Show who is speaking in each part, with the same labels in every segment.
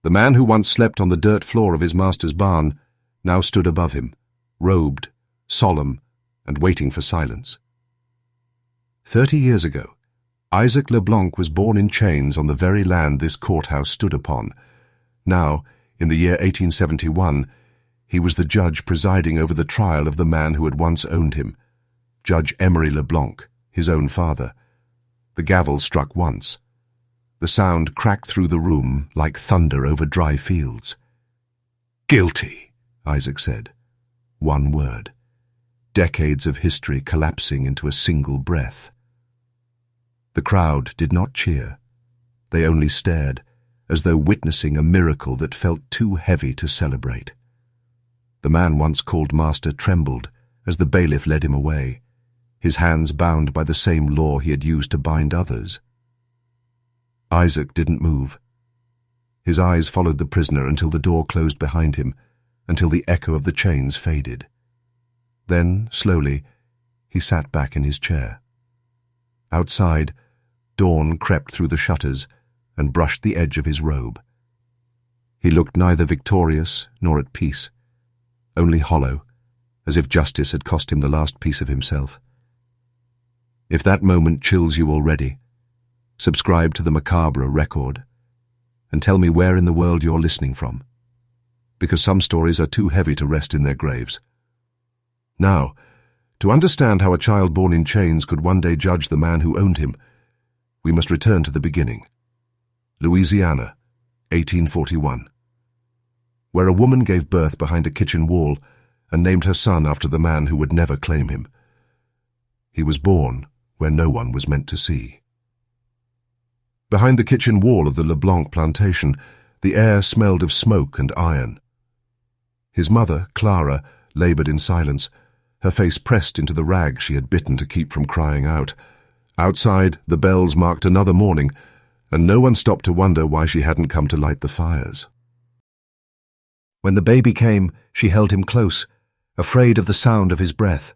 Speaker 1: The man who once slept on the dirt floor of his master's barn now stood above him, robed, solemn, and waiting for silence. 30 years ago, Isaac Leblanc was born in chains on the very land this courthouse stood upon. Now, in the year 1871, he was the judge presiding over the trial of the man who had once owned him, Judge Emery Leblanc, his own father. The gavel struck once. The sound cracked through the room like thunder over dry fields. "Guilty," Isaac said. One word. Decades of history collapsing into a single breath. The crowd did not cheer. They only stared, as though witnessing a miracle that felt too heavy to celebrate. The man once called master trembled as the bailiff led him away, his hands bound by the same law he had used to bind others. Isaac didn't move. His eyes followed the prisoner until the door closed behind him, until the echo of the chains faded. Then, slowly, he sat back in his chair. Outside, dawn crept through the shutters and brushed the edge of his robe. He looked neither victorious nor at peace, only hollow, as if justice had cost him the last piece of himself. If that moment chills you already, subscribe to the Macabre record and tell me where in the world you're listening from, because some stories are too heavy to rest in their graves. Now, to understand how a child born in chains could one day judge the man who owned him, we must return to the beginning. Louisiana, 1841, where a woman gave birth behind a kitchen wall and named her son after the man who would never claim him. He was born where no one was meant to see. Behind the kitchen wall of the Leblanc plantation, the air smelled of smoke and iron. His mother, Clara, labored in silence, her face pressed into the rag she had bitten to keep from crying out. Outside, the bells marked another morning, and no one stopped to wonder why she hadn't come to light the fires. When the baby came, she held him close, afraid of the sound of his breath.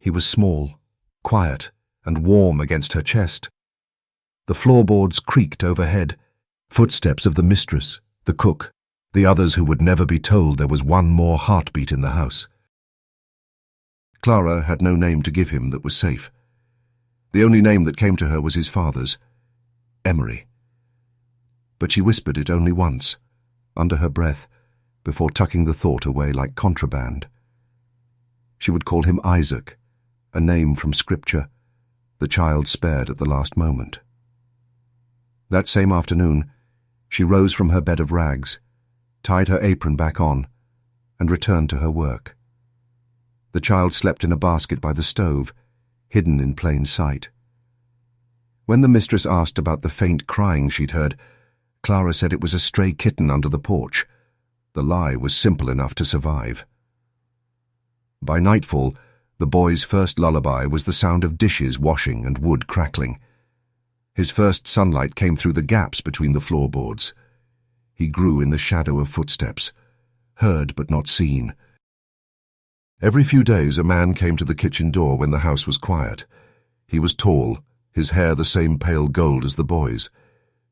Speaker 1: He was small, quiet, and warm against her chest. The floorboards creaked overhead, footsteps of the mistress, the cook, the others who would never be told there was one more heartbeat in the house. Clara had no name to give him that was safe. The only name that came to her was his father's, Emery. But she whispered it only once, under her breath, before tucking the thought away like contraband. She would call him Isaac, a name from Scripture, the child spared at the last moment. That same afternoon, she rose from her bed of rags, tied her apron back on, and returned to her work. The child slept in a basket by the stove, hidden in plain sight. When the mistress asked about the faint crying she'd heard, Clara said it was a stray kitten under the porch. The lie was simple enough to survive. By nightfall, the boy's first lullaby was the sound of dishes washing and wood crackling. His first sunlight came through the gaps between the floorboards. He grew in the shadow of footsteps, heard but not seen. Every few days a man came to the kitchen door when the house was quiet. He was tall, his hair the same pale gold as the boy's.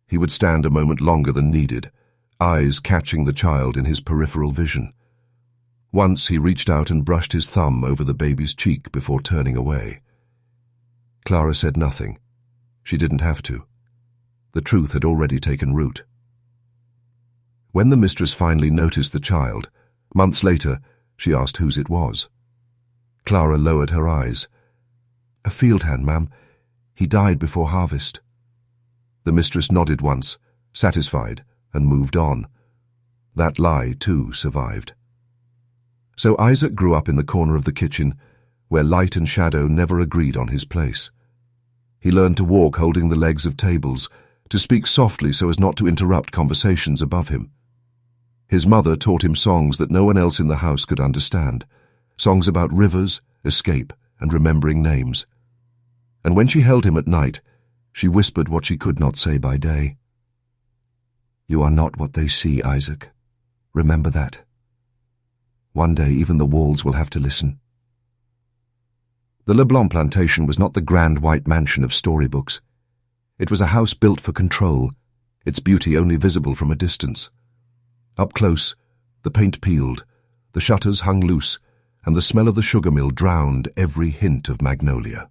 Speaker 1: He would stand a moment longer than needed, eyes catching the child in his peripheral vision. Once he reached out and brushed his thumb over the baby's cheek before turning away. Clara said nothing. She didn't have to. The truth had already taken root. When the mistress finally noticed the child, months later, she asked whose it was. Clara lowered her eyes. "A field hand, ma'am. He died before harvest." The mistress nodded once, satisfied, and moved on. That lie, too, survived. So Isaac grew up in the corner of the kitchen, where light and shadow never agreed on his place. He learned to walk holding the legs of tables, to speak softly so as not to interrupt conversations above him. His mother taught him songs that no one else in the house could understand, songs about rivers, escape, and remembering names. And when she held him at night, she whispered what she could not say by day. "You are not what they see, Isaac. Remember that. One day even the walls will have to listen." The Leblanc plantation was not the grand white mansion of storybooks. It was a house built for control, its beauty only visible from a distance. Up close, the paint peeled, the shutters hung loose, and the smell of the sugar mill drowned every hint of magnolia.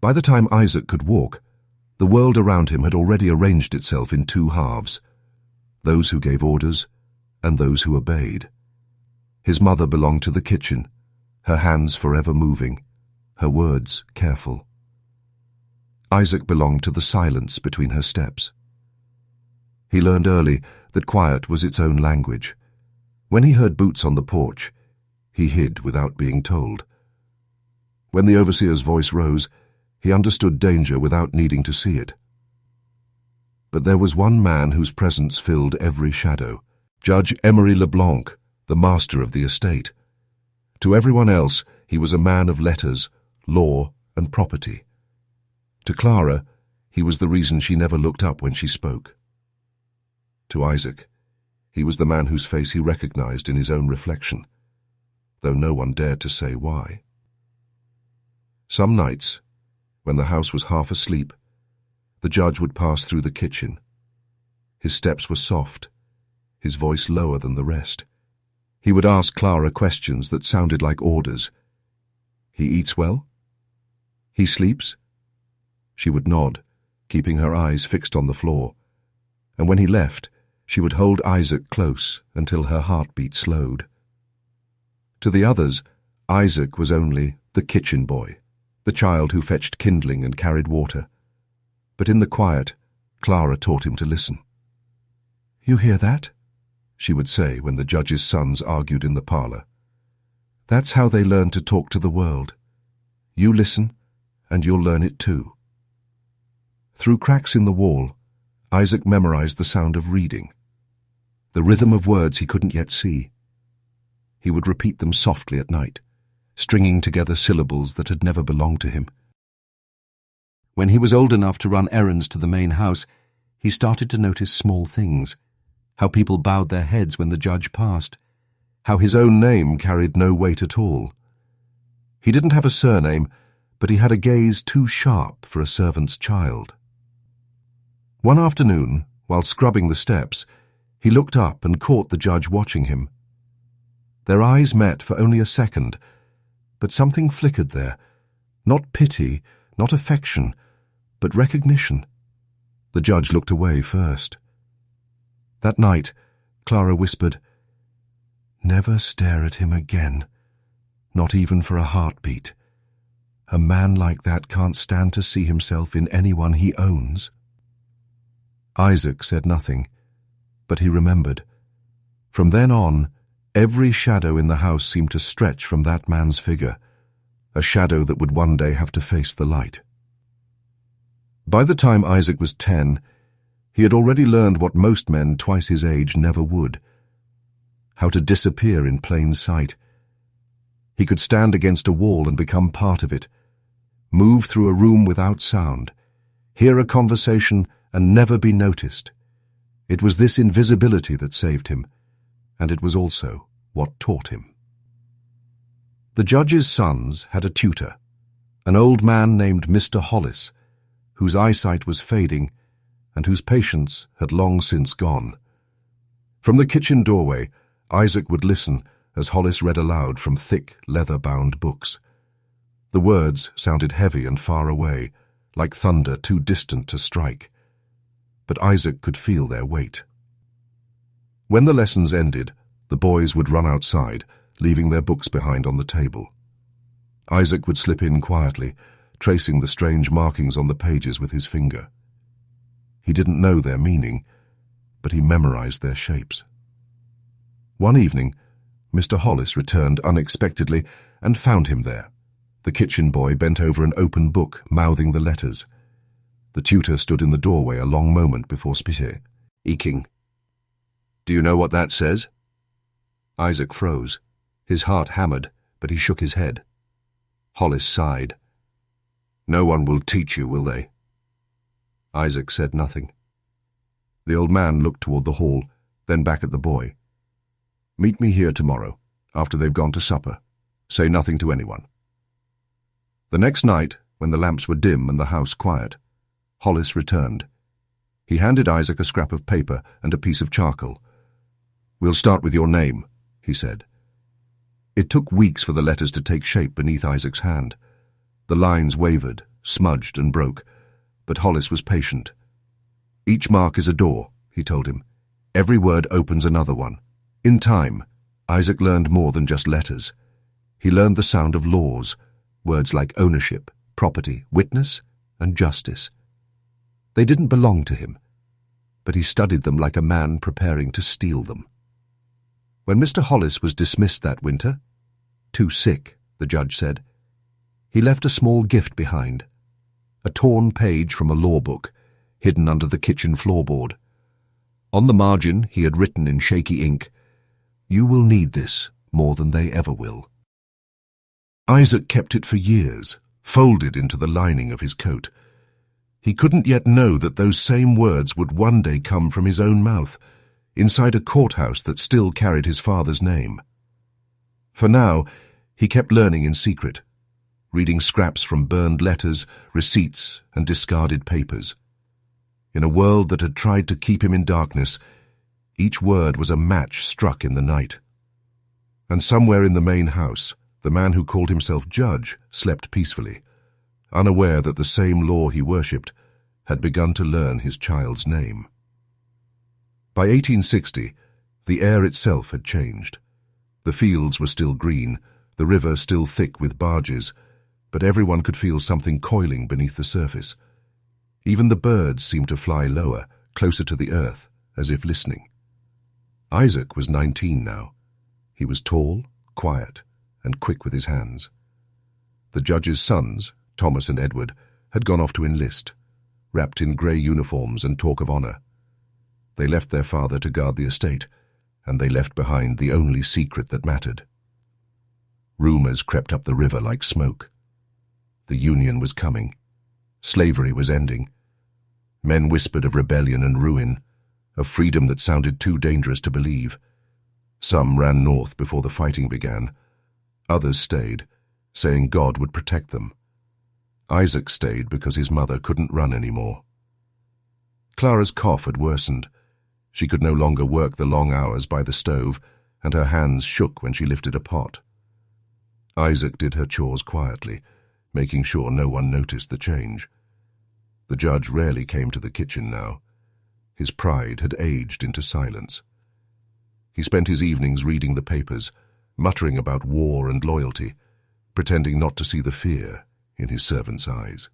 Speaker 1: By the time Isaac could walk, the world around him had already arranged itself in two halves, those who gave orders and those who obeyed. His mother belonged to the kitchen, her hands forever moving, her words careful. Isaac belonged to the silence between her steps. He learned early that quiet was its own language. When he heard boots on the porch, he hid without being told. When the overseer's voice rose, he understood danger without needing to see it. But there was one man whose presence filled every shadow, Judge Emery LeBlanc, the master of the estate. To everyone else, he was a man of letters, law, and property. To Clara, he was the reason she never looked up when she spoke. To Isaac, he was the man whose face he recognized in his own reflection, though no one dared to say why. Some nights, when the house was half asleep, the judge would pass through the kitchen. His steps were soft, his voice lower than the rest. He would ask Clara questions that sounded like orders. "He eats well? He sleeps?" She would nod, keeping her eyes fixed on the floor, and when he left, she would hold Isaac close until her heartbeat slowed. To the others, Isaac was only the kitchen boy, the child who fetched kindling and carried water. But in the quiet, Clara taught him to listen. "You hear that?" she would say when the judge's sons argued in the parlor. "That's how they learn to talk to the world. You listen, and you'll learn it too." Through cracks in the wall, Isaac memorized the sound of reading, the rhythm of words he couldn't yet see. He would repeat them softly at night, stringing together syllables that had never belonged to him. When he was old enough to run errands to the main house, he started to notice small things, how people bowed their heads when the judge passed, how his own name carried no weight at all. He didn't have a surname, but he had a gaze too sharp for a servant's child. One afternoon, while scrubbing the steps, he looked up and caught the judge watching him. Their eyes met for only a second, but something flickered there. Not pity, not affection, but recognition. The judge looked away first. That night, Clara whispered, "Never stare at him again, not even for a heartbeat. A man like that can't stand to see himself in anyone he owns." Isaac said nothing, but he remembered. From then on, every shadow in the house seemed to stretch from that man's figure, a shadow that would one day have to face the light. By the time Isaac was 10, he had already learned what most men twice his age never would: how to disappear in plain sight. He could stand against a wall and become part of it, move through a room without sound, hear a conversation and never be noticed. It was this invisibility that saved him, and it was also what taught him. The judge's sons had a tutor, an old man named Mr. Hollis, whose eyesight was fading and whose patience had long since gone. From the kitchen doorway, Isaac would listen as Hollis read aloud from thick, leather-bound books. The words sounded heavy and far away, like thunder too distant to strike. But Isaac could feel their weight. When the lessons ended, the boys would run outside, leaving their books behind on the table. Isaac would slip in quietly, tracing the strange markings on the pages with his finger. He didn't know their meaning, but he memorized their shapes. One evening, Mr. Hollis returned unexpectedly and found him there. The kitchen boy bent over an open book, mouthing the letters. The tutor stood in the doorway a long moment before speaking. "Do you know what that says?" Isaac froze. His heart hammered, but he shook his head. Hollis sighed. "No one will teach you, will they?" Isaac said nothing. The old man looked toward the hall, then back at the boy. "Meet me here tomorrow, after they've gone to supper. Say nothing to anyone." The next night, when the lamps were dim and the house quiet, Hollis returned. He handed Isaac a scrap of paper and a piece of charcoal. "We'll start with your name," he said. It took weeks for the letters to take shape beneath Isaac's hand. The lines wavered, smudged and broke, but Hollis was patient. "Each mark is a door," he told him. "Every word opens another one." In time, Isaac learned more than just letters. He learned the sound of laws, words like ownership, property, witness, and justice. They didn't belong to him, but he studied them like a man preparing to steal them. When Mr. Hollis was dismissed that winter, too sick, the judge said, he left a small gift behind, a torn page from a law book, hidden under the kitchen floorboard. On the margin he had written in shaky ink, "You will need this more than they ever will." Isaac kept it for years, folded into the lining of his coat. He couldn't yet know that those same words would one day come from his own mouth, inside a courthouse that still carried his father's name. For now, he kept learning in secret, reading scraps from burned letters, receipts, and discarded papers. In a world that had tried to keep him in darkness, each word was a match struck in the night. And somewhere in the main house, the man who called himself judge slept peacefully, unaware that the same law he worshipped had begun to learn his child's name. By 1860, the air itself had changed. The fields were still green, the river still thick with barges, but everyone could feel something coiling beneath the surface. Even the birds seemed to fly lower, closer to the earth, as if listening. Isaac was 19 now. He was tall, quiet, and quick with his hands. The judge's sons, Thomas and Edward, had gone off to enlist, wrapped in grey uniforms and talk of honour. They left their father to guard the estate, and they left behind the only secret that mattered. Rumours crept up the river like smoke. The Union was coming. Slavery was ending. Men whispered of rebellion and ruin, of freedom that sounded too dangerous to believe. Some ran north before the fighting began. Others stayed, saying God would protect them. Isaac stayed because his mother couldn't run anymore. Clara's cough had worsened. She could no longer work the long hours by the stove, and her hands shook when she lifted a pot. Isaac did her chores quietly, making sure no one noticed the change. The judge rarely came to the kitchen now. His pride had aged into silence. He spent his evenings reading the papers, muttering about war and loyalty, pretending not to see the fear in his servants' eyes.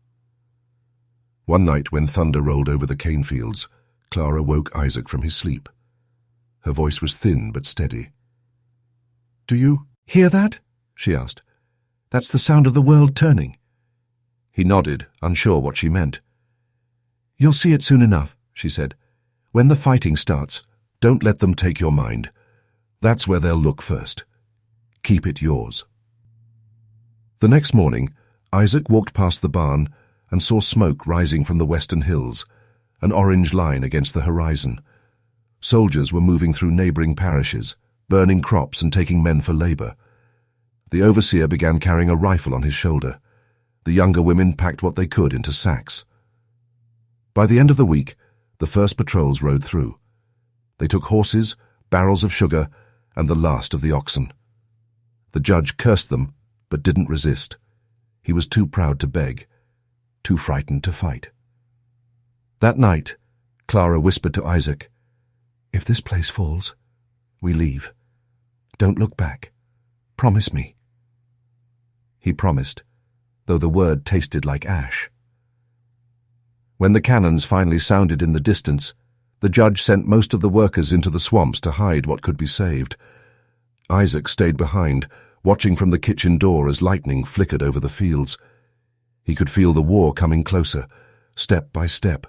Speaker 1: One night when thunder rolled over the cane fields, Clara woke Isaac from his sleep. Her voice was thin but steady. "Do you hear that?" she asked. "That's the sound of the world turning." He nodded, unsure what she meant. "You'll see it soon enough," she said. "When the fighting starts, don't let them take your mind. That's where they'll look first. Keep it yours." The next morning, Isaac walked past the barn and saw smoke rising from the western hills, an orange line against the horizon. Soldiers were moving through neighbouring parishes, burning crops and taking men for labour. The overseer began carrying a rifle on his shoulder. The younger women packed what they could into sacks. By the end of the week, the first patrols rode through. They took horses, barrels of sugar, and the last of the oxen. The judge cursed them, but didn't resist. He was too proud to beg, too frightened to fight. That night, Clara whispered to Isaac, "If this place falls, we leave. Don't look back. Promise me." He promised, though the word tasted like ash. When the cannons finally sounded in the distance, the judge sent most of the workers into the swamps to hide what could be saved. Isaac stayed behind, watching from the kitchen door as lightning flickered over the fields. He could feel the war coming closer, step by step,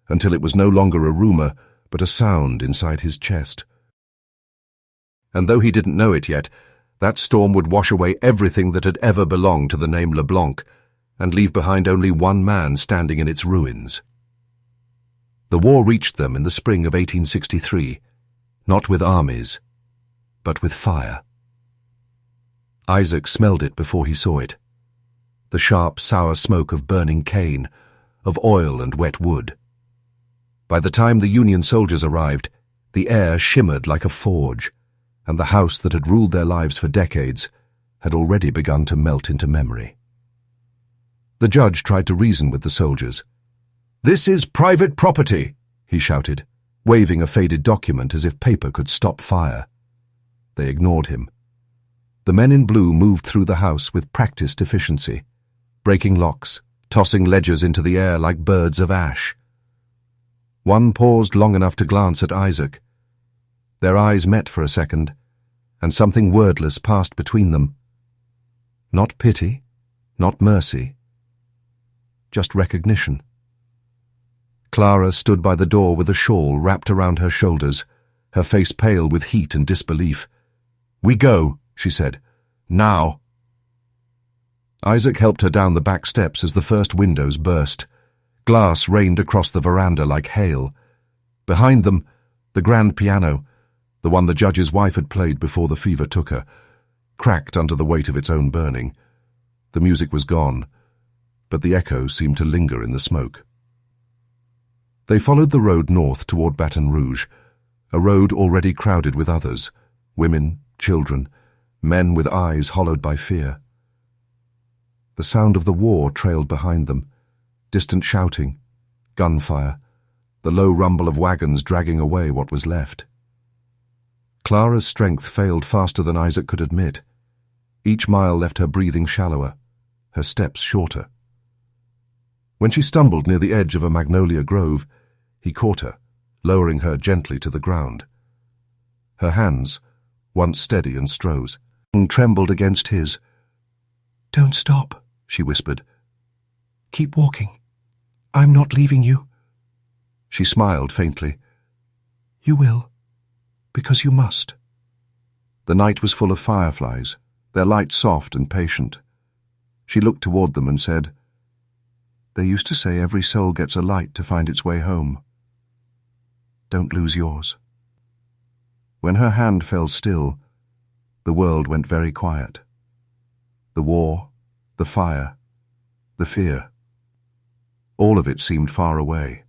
Speaker 1: until it was no longer a rumour, but a sound inside his chest. And though he didn't know it yet, that storm would wash away everything that had ever belonged to the name LeBlanc, and leave behind only one man standing in its ruins. The war reached them in the spring of 1863, not with armies, but with fire. Isaac smelled it before he saw it. The sharp, sour smoke of burning cane, of oil and wet wood. By the time the Union soldiers arrived, the air shimmered like a forge, and the house that had ruled their lives for decades had already begun to melt into memory. The judge tried to reason with the soldiers. "This is private property," he shouted, waving a faded document as if paper could stop fire. They ignored him. The men in blue moved through the house with practiced efficiency, breaking locks, tossing ledgers into the air like birds of ash. One paused long enough to glance at Isaac. Their eyes met for a second, and something wordless passed between them. Not pity, not mercy, just recognition. Clara stood by the door with a shawl wrapped around her shoulders, her face pale with heat and disbelief. "We go," she said. "Now." Isaac helped her down the back steps as the first windows burst. Glass rained across the veranda like hail. Behind them, the grand piano, the one the judge's wife had played before the fever took her, cracked under the weight of its own burning. The music was gone, but the echoes seemed to linger in the smoke. They followed the road north toward Baton Rouge, a road already crowded with others, women, children, men with eyes hollowed by fear. The sound of the war trailed behind them, distant shouting, gunfire, the low rumble of wagons dragging away what was left. Clara's strength failed faster than Isaac could admit. Each mile left her breathing shallower, her steps shorter. When she stumbled near the edge of a magnolia grove, he caught her, lowering her gently to the ground. Her hands, once steady and Stroh's, trembled against his. "Don't stop," she whispered. "Keep walking. I'm not leaving you." She smiled faintly. "You will, because you must." The night was full of fireflies, their light soft and patient. She looked toward them and said, "They used to say every soul gets a light to find its way home. Don't lose yours." When her hand fell still, the world went very quiet. The war, the fire, the fear. All of it seemed far away.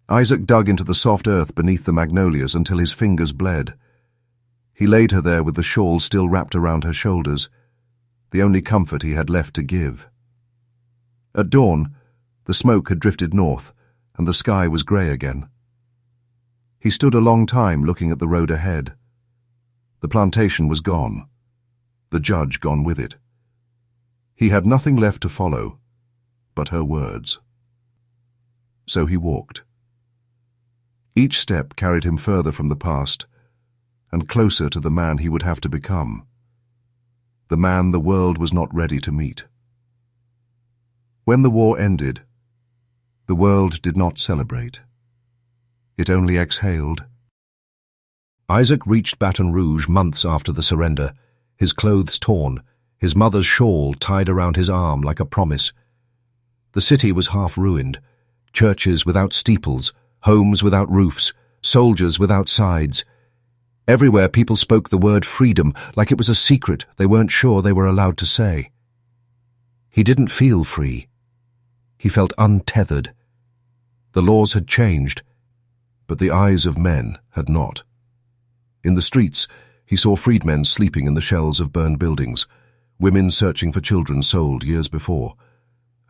Speaker 1: Isaac dug into the soft earth beneath the magnolias until his fingers bled. He laid her there with the shawl still wrapped around her shoulders, the only comfort he had left to give. At dawn, the smoke had drifted north, and the sky was grey again. He stood a long time looking at the road ahead. The plantation was gone, the judge gone with it. He had nothing left to follow but her words. So he walked. Each step carried him further from the past and closer to the man he would have to become, the man the world was not ready to meet. When the war ended, the world did not celebrate. It only exhaled. Isaac reached Baton Rouge months after the surrender, his clothes torn, his mother's shawl tied around his arm like a promise. The city was half ruined, churches without steeples, homes without roofs, soldiers without sides. Everywhere people spoke the word freedom like it was a secret they weren't sure they were allowed to say. He didn't feel free. He felt untethered. The laws had changed, but the eyes of men had not. In the streets, he saw freedmen sleeping in the shells of burned buildings, women searching for children sold years before,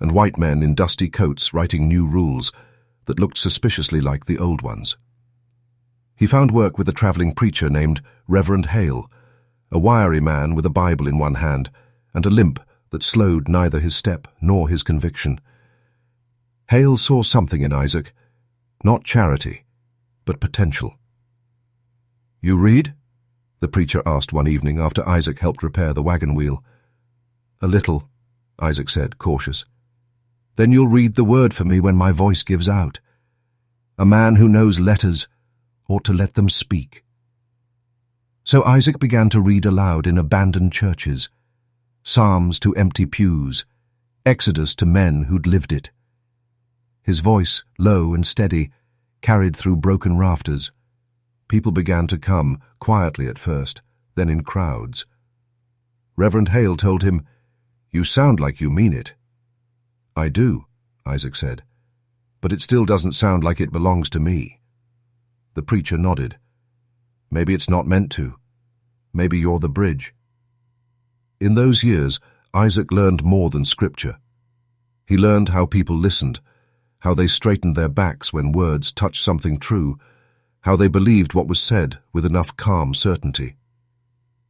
Speaker 1: and white men in dusty coats writing new rules that looked suspiciously like the old ones. He found work with a traveling preacher named Reverend Hale, a wiry man with a Bible in one hand and a limp that slowed neither his step nor his conviction. Hale saw something in Isaac, not charity, but potential. "You read?" the preacher asked one evening after Isaac helped repair the wagon wheel. "A little," Isaac said, cautious. "Then you'll read the word for me when my voice gives out. A man who knows letters ought to let them speak." So Isaac began to read aloud in abandoned churches, Psalms to empty pews, Exodus to men who'd lived it. His voice, low and steady, carried through broken rafters. People began to come, quietly at first, then in crowds. Reverend Hale told him, "You sound like you mean it." "I do," Isaac said. but it still doesn't sound like it belongs to me." The preacher nodded. "Maybe it's not meant to. Maybe you're the bridge." In those years, Isaac learned more than scripture. He learned how people listened, how they straightened their backs when words touched something true, how they believed what was said with enough calm certainty.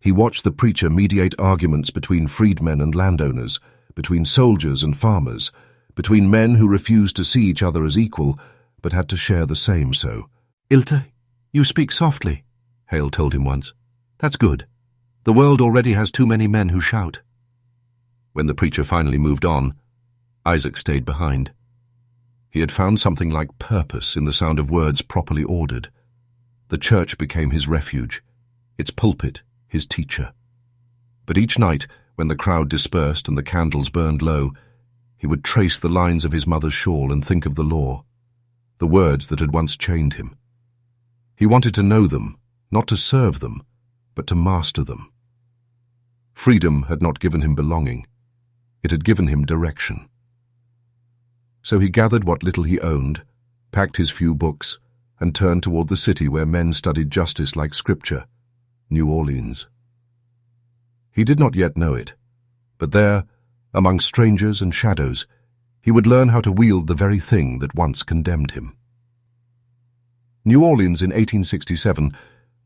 Speaker 1: He watched the preacher mediate arguments between freedmen and landowners, between soldiers and farmers, between men who refused to see each other as equal, but had to share the same so. "Ilta, you speak softly," Hale told him once. "That's good. The world already has too many men who shout." When the preacher finally moved on, Isaac stayed behind. He had found something like purpose in the sound of words properly ordered. The church became his refuge, its pulpit, his teacher. But each night, when the crowd dispersed and the candles burned low, he would trace the lines of his mother's shawl and think of the law, the words that had once chained him. He wanted to know them, not to serve them, but to master them. Freedom had not given him belonging. It had given him direction. So he gathered what little he owned, packed his few books, and turned toward the city where men studied justice like scripture, New Orleans. He did not yet know it, but there, among strangers and shadows, he would learn how to wield the very thing that once condemned him. New Orleans in 1867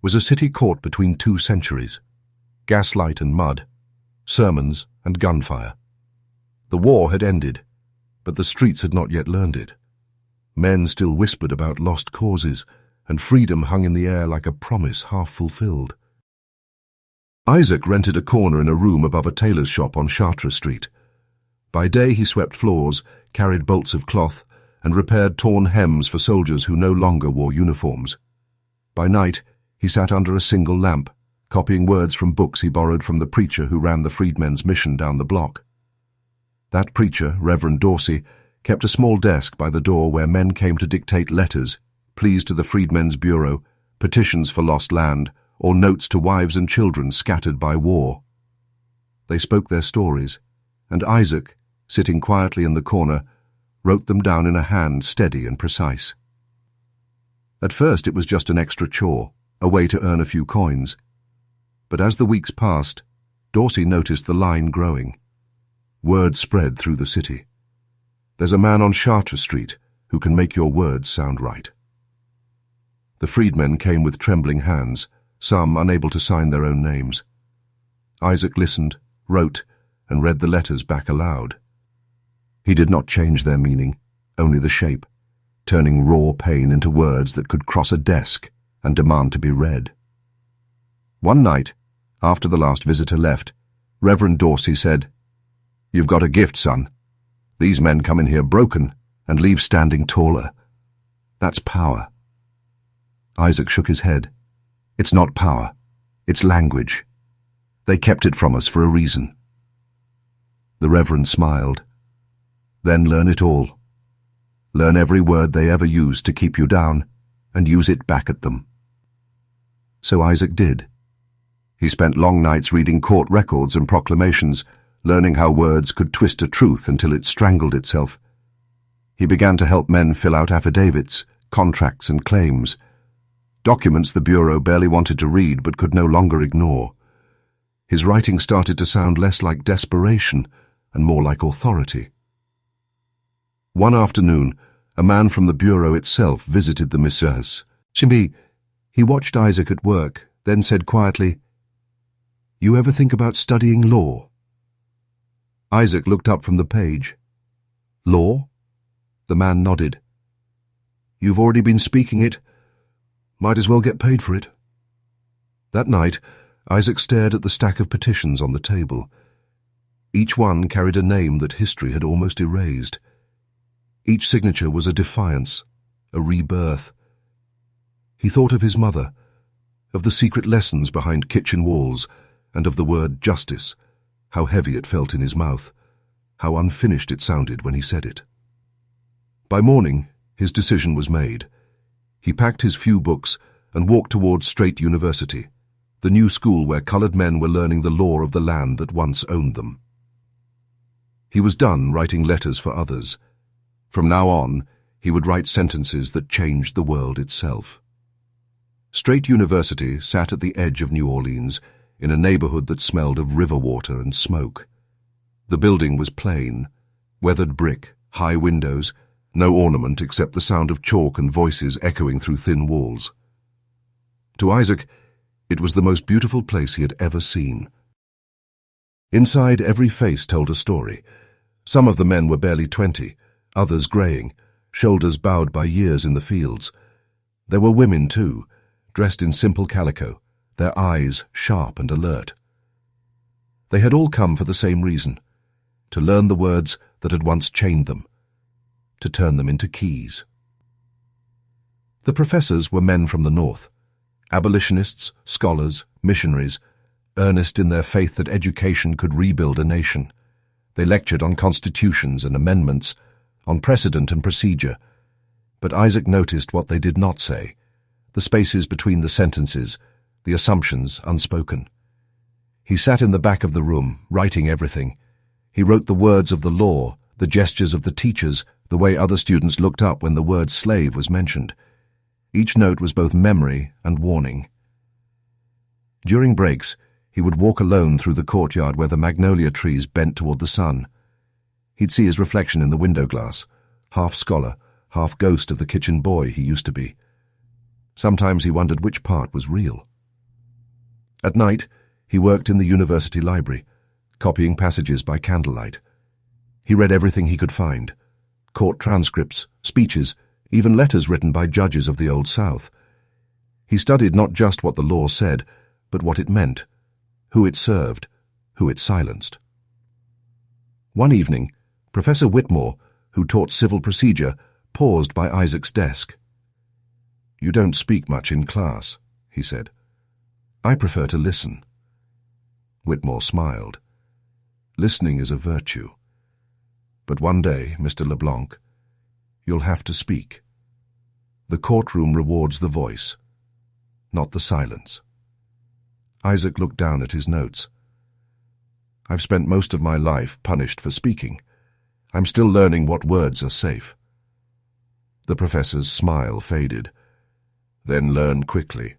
Speaker 1: was a city caught between two centuries, gaslight and mud, sermons and gunfire. The war had ended, but the streets had not yet learned it. Men still whispered about lost causes, and freedom hung in the air like a promise half fulfilled. Isaac rented a corner in a room above a tailor's shop on Chartres Street. By day he swept floors, carried bolts of cloth, and repaired torn hems for soldiers who no longer wore uniforms. By night he sat under a single lamp, copying words from books he borrowed from the preacher who ran the Freedmen's Mission down the block. That preacher, Reverend Dorsey, kept a small desk by the door where men came to dictate letters, pleas to the Freedmen's Bureau, petitions for lost land, or notes to wives and children scattered by war. They spoke their stories, and Isaac, sitting quietly in the corner, wrote them down in a hand steady and precise. At first it was just an extra chore, a way to earn a few coins. But as the weeks passed, Dorsey noticed the line growing. Word spread through the city. "There's a man on Chartres Street who can make your words sound right." The freedmen came with trembling hands, some unable to sign their own names. Isaac listened, wrote, and read the letters back aloud. He did not change their meaning, only the shape, turning raw pain into words that could cross a desk and demand to be read. One night, after the last visitor left, Reverend Dorsey said, "You've got a gift, son. These men come in here broken and leave standing taller. That's power." Isaac shook his head. "It's not power. It's language. They kept it from us for a reason." The Reverend smiled. "Then learn it all. Learn every word they ever used to keep you down and use it back at them." So Isaac did. He spent long nights reading court records and proclamations, learning how words could twist a truth until it strangled itself. He began to help men fill out affidavits, contracts and claims, documents the Bureau barely wanted to read but could no longer ignore. His writing started to sound less like desperation and more like authority. One afternoon, a man from the Bureau itself visited the Messieurs. He watched Isaac at work, then said quietly, "You ever think about studying law?" Isaac looked up from the page. "Law?" The man nodded. "You've already been speaking it. Might as well get paid for it." That night, Isaac stared at the stack of petitions on the table. Each one carried a name that history had almost erased. Each signature was a defiance, a rebirth. He thought of his mother, of the secret lessons behind kitchen walls, and of the word justice, how heavy it felt in his mouth, how unfinished it sounded when he said it. By morning, his decision was made. He packed his few books and walked towards Straight University, the new school where colored men were learning the law of the land that once owned them. He was done writing letters for others. From now on, he would write sentences that changed the world itself. Straight University sat at the edge of New Orleans, in a neighborhood that smelled of river water and smoke. The building was plain, weathered brick, high windows, no ornament except the sound of chalk and voices echoing through thin walls. To Isaac, it was the most beautiful place he had ever seen. Inside, every face told a story. Some of the men were barely 20, others greying, shoulders bowed by years in the fields. There were women, too, dressed in simple calico, their eyes sharp and alert. They had all come for the same reason, to learn the words that had once chained them, to turn them into keys. The professors were men from the North, abolitionists, scholars, missionaries, earnest in their faith that education could rebuild a nation. They lectured on constitutions and amendments, on precedent and procedure. But Isaac noticed what they did not say, the spaces between the sentences, the assumptions unspoken. He sat in the back of the room, writing everything. He wrote the words of the law, the gestures of the teachers, the way other students looked up when the word slave was mentioned. Each note was both memory and warning. During breaks, he would walk alone through the courtyard where the magnolia trees bent toward the sun. He'd see his reflection in the window glass, half scholar, half ghost of the kitchen boy he used to be. Sometimes he wondered which part was real. At night, he worked in the university library, copying passages by candlelight. He read everything he could find: court transcripts, speeches, even letters written by judges of the Old South. He studied not just what the law said, but what it meant, who it served, who it silenced. One evening, Professor Whitmore, who taught civil procedure, paused by Isaac's desk. "You don't speak much in class," he said. "I prefer to listen." Whitmore smiled. "Listening is a virtue. But one day, Mr. LeBlanc, you'll have to speak. The courtroom rewards the voice, not the silence." Isaac looked down at his notes. "I've spent most of my life punished for speaking. I'm still learning what words are safe." The professor's smile faded. "Then learn quickly.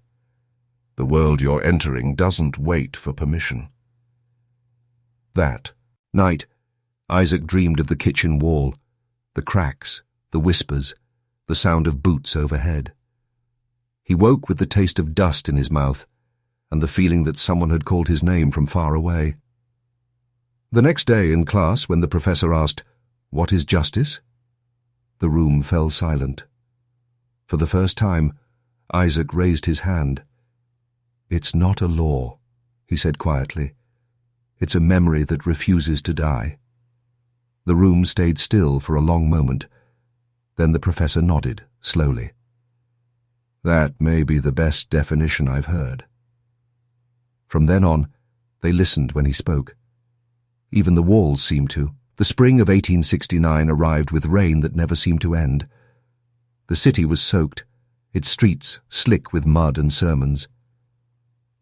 Speaker 1: The world you're entering doesn't wait for permission." That night, Isaac dreamed of the kitchen wall, the cracks, the whispers, the sound of boots overhead. He woke with the taste of dust in his mouth and the feeling that someone had called his name from far away. The next day in class, when the professor asked, "What is justice?" the room fell silent. For the first time, Isaac raised his hand. "It's not a law," he said quietly. "It's a memory that refuses to die." The room stayed still for a long moment. Then the professor nodded, slowly. "That may be the best definition I've heard." From then on, they listened when he spoke. Even the walls seemed to. The spring of 1869 arrived with rain that never seemed to end. The city was soaked, its streets slick with mud and sermons.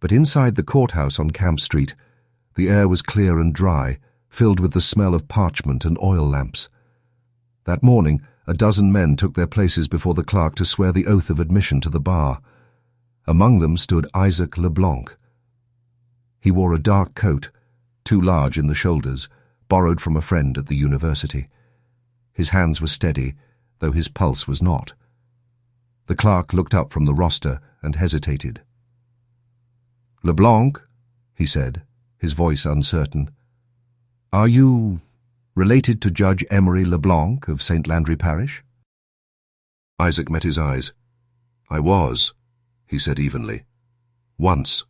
Speaker 1: But inside the courthouse on Camp Street, the air was clear and dry, filled with the smell of parchment and oil lamps. That morning, a dozen men took their places before the clerk to swear the oath of admission to the bar. Among them stood Isaac LeBlanc. He wore a dark coat, too large in the shoulders, borrowed from a friend at the university. His hands were steady, though his pulse was not. The clerk looked up from the roster and hesitated. "LeBlanc," he said, his voice uncertain, "are you related to Judge Emery LeBlanc of St. Landry Parish?" Isaac met his eyes. "I was," he said evenly. "Once."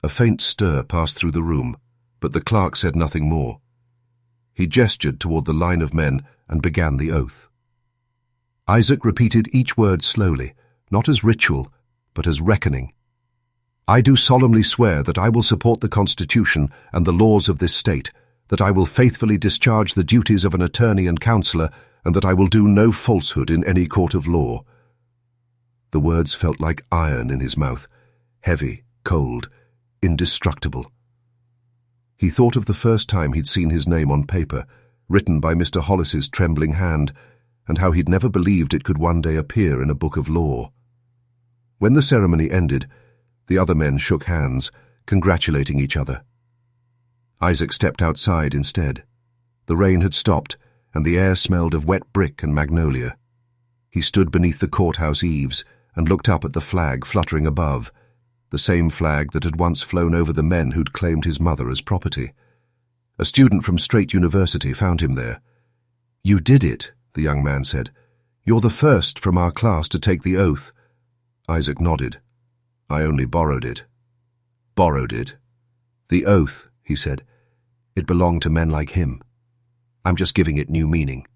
Speaker 1: A faint stir passed through the room, but the clerk said nothing more. He gestured toward the line of men and began the oath. Isaac repeated each word slowly, not as ritual, but as reckoning. "I do solemnly swear that I will support the Constitution and the laws of this state, that I will faithfully discharge the duties of an attorney and counselor, and that I will do no falsehood in any court of law." The words felt like iron in his mouth, heavy, cold, indestructible. He thought of the first time he'd seen his name on paper, written by Mr. Hollis's trembling hand, and how he'd never believed it could one day appear in a book of law. When the ceremony ended, the other men shook hands, congratulating each other. Isaac stepped outside instead. The rain had stopped, and the air smelled of wet brick and magnolia. He stood beneath the courthouse eaves and looked up at the flag fluttering above, the same flag that had once flown over the men who'd claimed his mother as property. A student from Straight University found him there. "You did it," the young man said. "You're the first from our class to take the oath." Isaac nodded. "I only borrowed it." "Borrowed it?" "The oath," he said. "It belonged to men like him. I'm just giving it new meaning."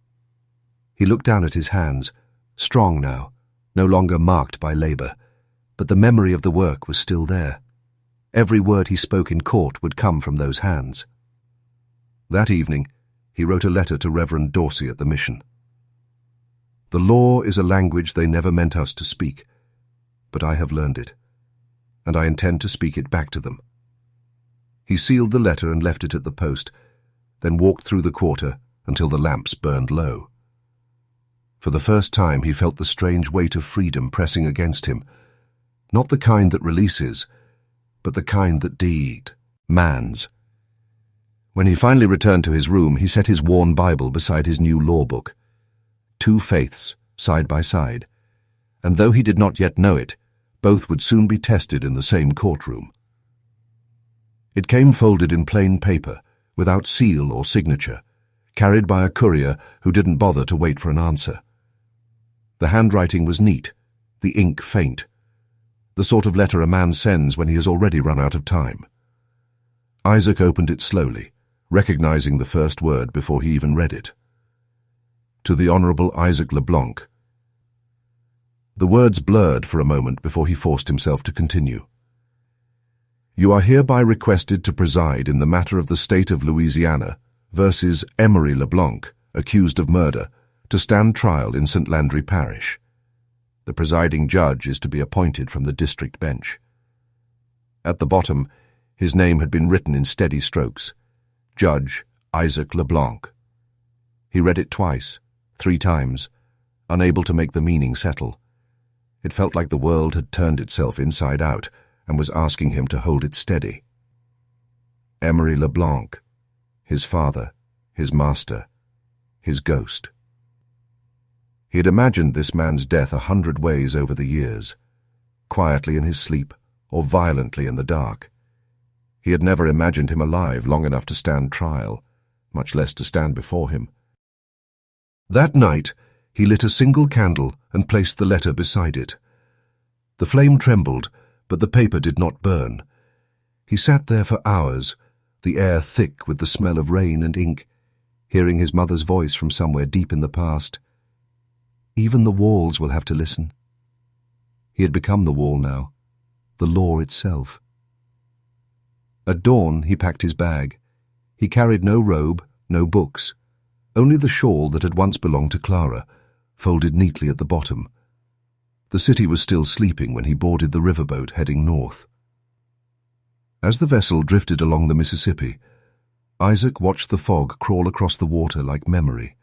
Speaker 1: He looked down at his hands, strong now, no longer marked by labor, but the memory of the work was still there. Every word he spoke in court would come from those hands. That evening, he wrote a letter to Reverend Dorsey at the mission. "The law is a language they never meant us to speak, but I have learned it, and I intend to speak it back to them." He sealed the letter and left it at the post, then walked through the quarter until the lamps burned low. For the first time he felt the strange weight of freedom pressing against him, not the kind that releases, but the kind that demands. When he finally returned to his room, he set his worn Bible beside his new law book. Two faiths, side by side, and though he did not yet know it, both would soon be tested in the same courtroom. It came folded in plain paper, without seal or signature, carried by a courier who didn't bother to wait for an answer. The handwriting was neat, the ink faint, the sort of letter a man sends when he has already run out of time. Isaac opened it slowly, recognizing the first word before he even read it. To the Honorable Isaac LeBlanc. The words blurred for a moment before he forced himself to continue. "You are hereby requested to preside in the matter of the state of Louisiana versus Emery LeBlanc, accused of murder, to stand trial in St. Landry Parish. The presiding judge is to be appointed from the district bench." At the bottom, his name had been written in steady strokes. Judge Isaac LeBlanc. He read it twice, 3 times, unable to make the meaning settle. It felt like the world had turned itself inside out and was asking him to hold it steady. Emery LeBlanc, his father, his master, his ghost. He had imagined this man's death 100 ways over the years, quietly in his sleep or violently in the dark. He had never imagined him alive long enough to stand trial, much less to stand before him. That night, he lit a single candle and placed the letter beside it. The flame trembled, but the paper did not burn. He sat there for hours, the air thick with the smell of rain and ink, hearing his mother's voice from somewhere deep in the past. "Even the walls will have to listen." He had become the wall now, the law itself. At dawn, he packed his bag. He carried no robe, no books, only the shawl that had once belonged to Clara, folded neatly at the bottom. The city was still sleeping when he boarded the riverboat heading north. As the vessel drifted along the Mississippi, Isaac watched the fog crawl across the water like memory.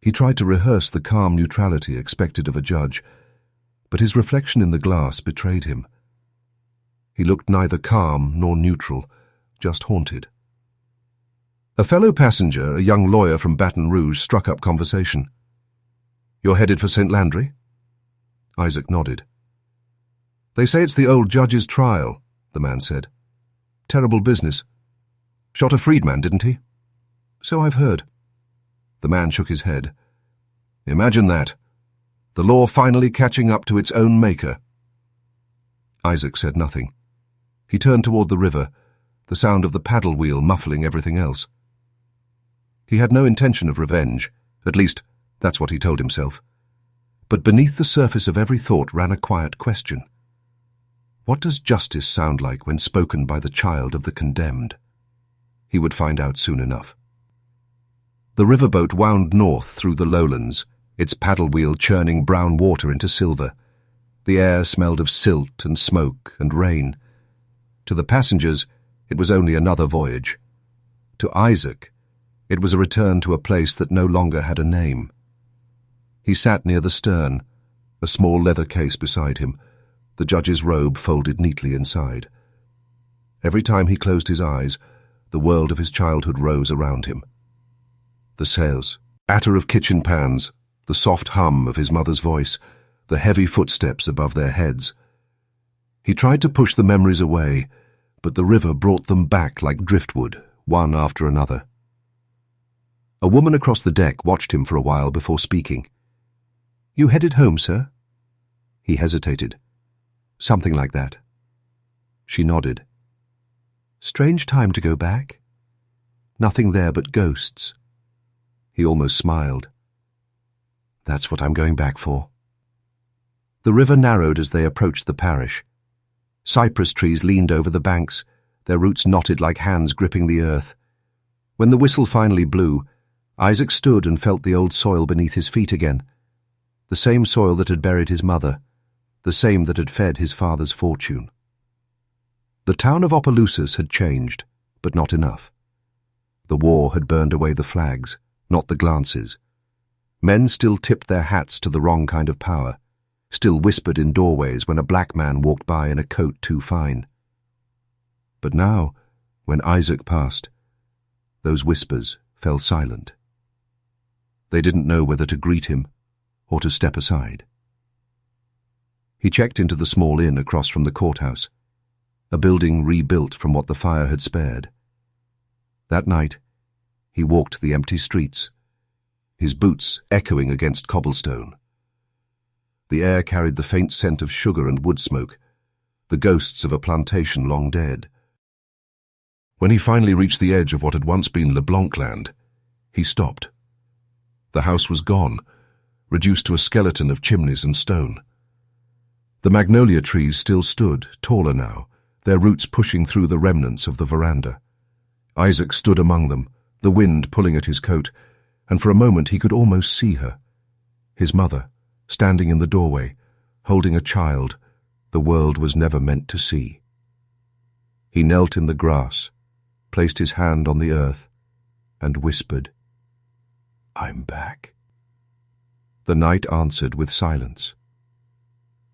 Speaker 1: He tried to rehearse the calm neutrality expected of a judge, but his reflection in the glass betrayed him. He looked neither calm nor neutral, just haunted. A fellow passenger, a young lawyer from Baton Rouge, struck up conversation. "You're headed for St. Landry?" Isaac nodded. "They say it's the old judge's trial," the man said. "Terrible business. Shot a freedman, didn't he?" "So I've heard." The man shook his head. "Imagine that. The law finally catching up to its own maker." Isaac said nothing. He turned toward the river, the sound of the paddle wheel muffling everything else. He had no intention of revenge, at least that's what he told himself. But beneath the surface of every thought ran a quiet question. What does justice sound like when spoken by the child of the condemned? He would find out soon enough. The riverboat wound north through the lowlands, its paddle wheel churning brown water into silver. The air smelled of silt and smoke and rain. To the passengers, it was only another voyage. To Isaac, it was a return to a place that no longer had a name. He sat near the stern, a small leather case beside him, the judge's robe folded neatly inside. Every time he closed his eyes, the world of his childhood rose around him. The sails, patter of kitchen pans, the soft hum of his mother's voice, the heavy footsteps above their heads. He tried to push the memories away, but the river brought them back like driftwood, one after another. A woman across the deck watched him for a while before speaking. "You headed home, sir?" He hesitated. "Something like that." She nodded. "Strange time to go back. Nothing there but ghosts." He almost smiled. "That's what I'm going back for." The river narrowed as they approached the parish. Cypress trees leaned over the banks, their roots knotted like hands gripping the earth. When the whistle finally blew, Isaac stood and felt the old soil beneath his feet again. The same soil that had buried his mother, the same that had fed his father's fortune. The town of Opelousas had changed, but not enough. The war had burned away the flags, not the glances. Men still tipped their hats to the wrong kind of power, still whispered in doorways when a black man walked by in a coat too fine. But now, when Isaac passed, those whispers fell silent. They didn't know whether to greet him or to step aside. He checked into the small inn across from the courthouse, a building rebuilt from what the fire had spared. That night, he walked the empty streets, his boots echoing against cobblestone. The air carried the faint scent of sugar and wood smoke, the ghosts of a plantation long dead. When he finally reached the edge of what had once been LeBlanc land, he stopped. The house was gone, reduced to a skeleton of chimneys and stone. The magnolia trees still stood, taller now, their roots pushing through the remnants of the veranda. Isaac stood among them, the wind pulling at his coat, and for a moment he could almost see her. His mother, standing in the doorway, holding a child the world was never meant to see. He knelt in the grass, placed his hand on the earth, and whispered, "I'm back." The night answered with silence.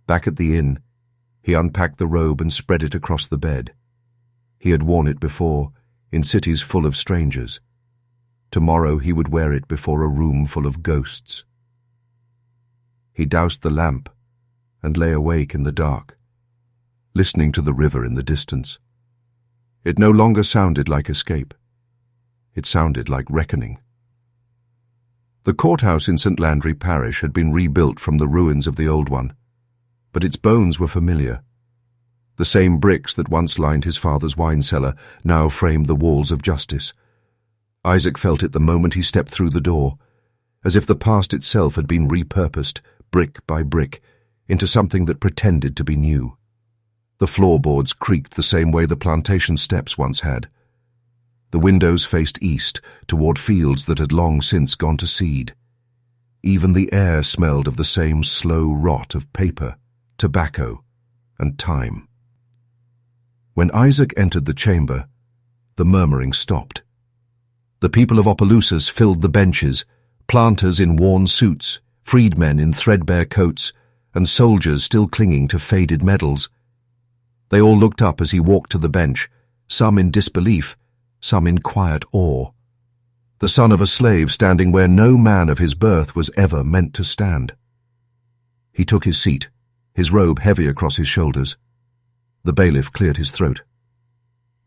Speaker 1: Back at the inn, he unpacked the robe and spread it across the bed. He had worn it before, in cities full of strangers. Tomorrow he would wear it before a room full of ghosts. He doused the lamp and lay awake in the dark, listening to the river in the distance. It no longer sounded like escape. It sounded like reckoning. The courthouse in St. Landry Parish had been rebuilt from the ruins of the old one, but its bones were familiar. The same bricks that once lined his father's wine cellar now framed the walls of justice. Isaac felt it the moment he stepped through the door, as if the past itself had been repurposed, brick by brick, into something that pretended to be new. The floorboards creaked the same way the plantation steps once had. The windows faced east, toward fields that had long since gone to seed. Even the air smelled of the same slow rot of paper, tobacco, and time. When Isaac entered the chamber, the murmuring stopped. The people of Opelousas filled the benches, planters in worn suits, freedmen in threadbare coats, and soldiers still clinging to faded medals. They all looked up as he walked to the bench, some in disbelief, some in quiet awe. The son of a slave standing where no man of his birth was ever meant to stand. He took his seat, his robe heavy across his shoulders. The bailiff cleared his throat.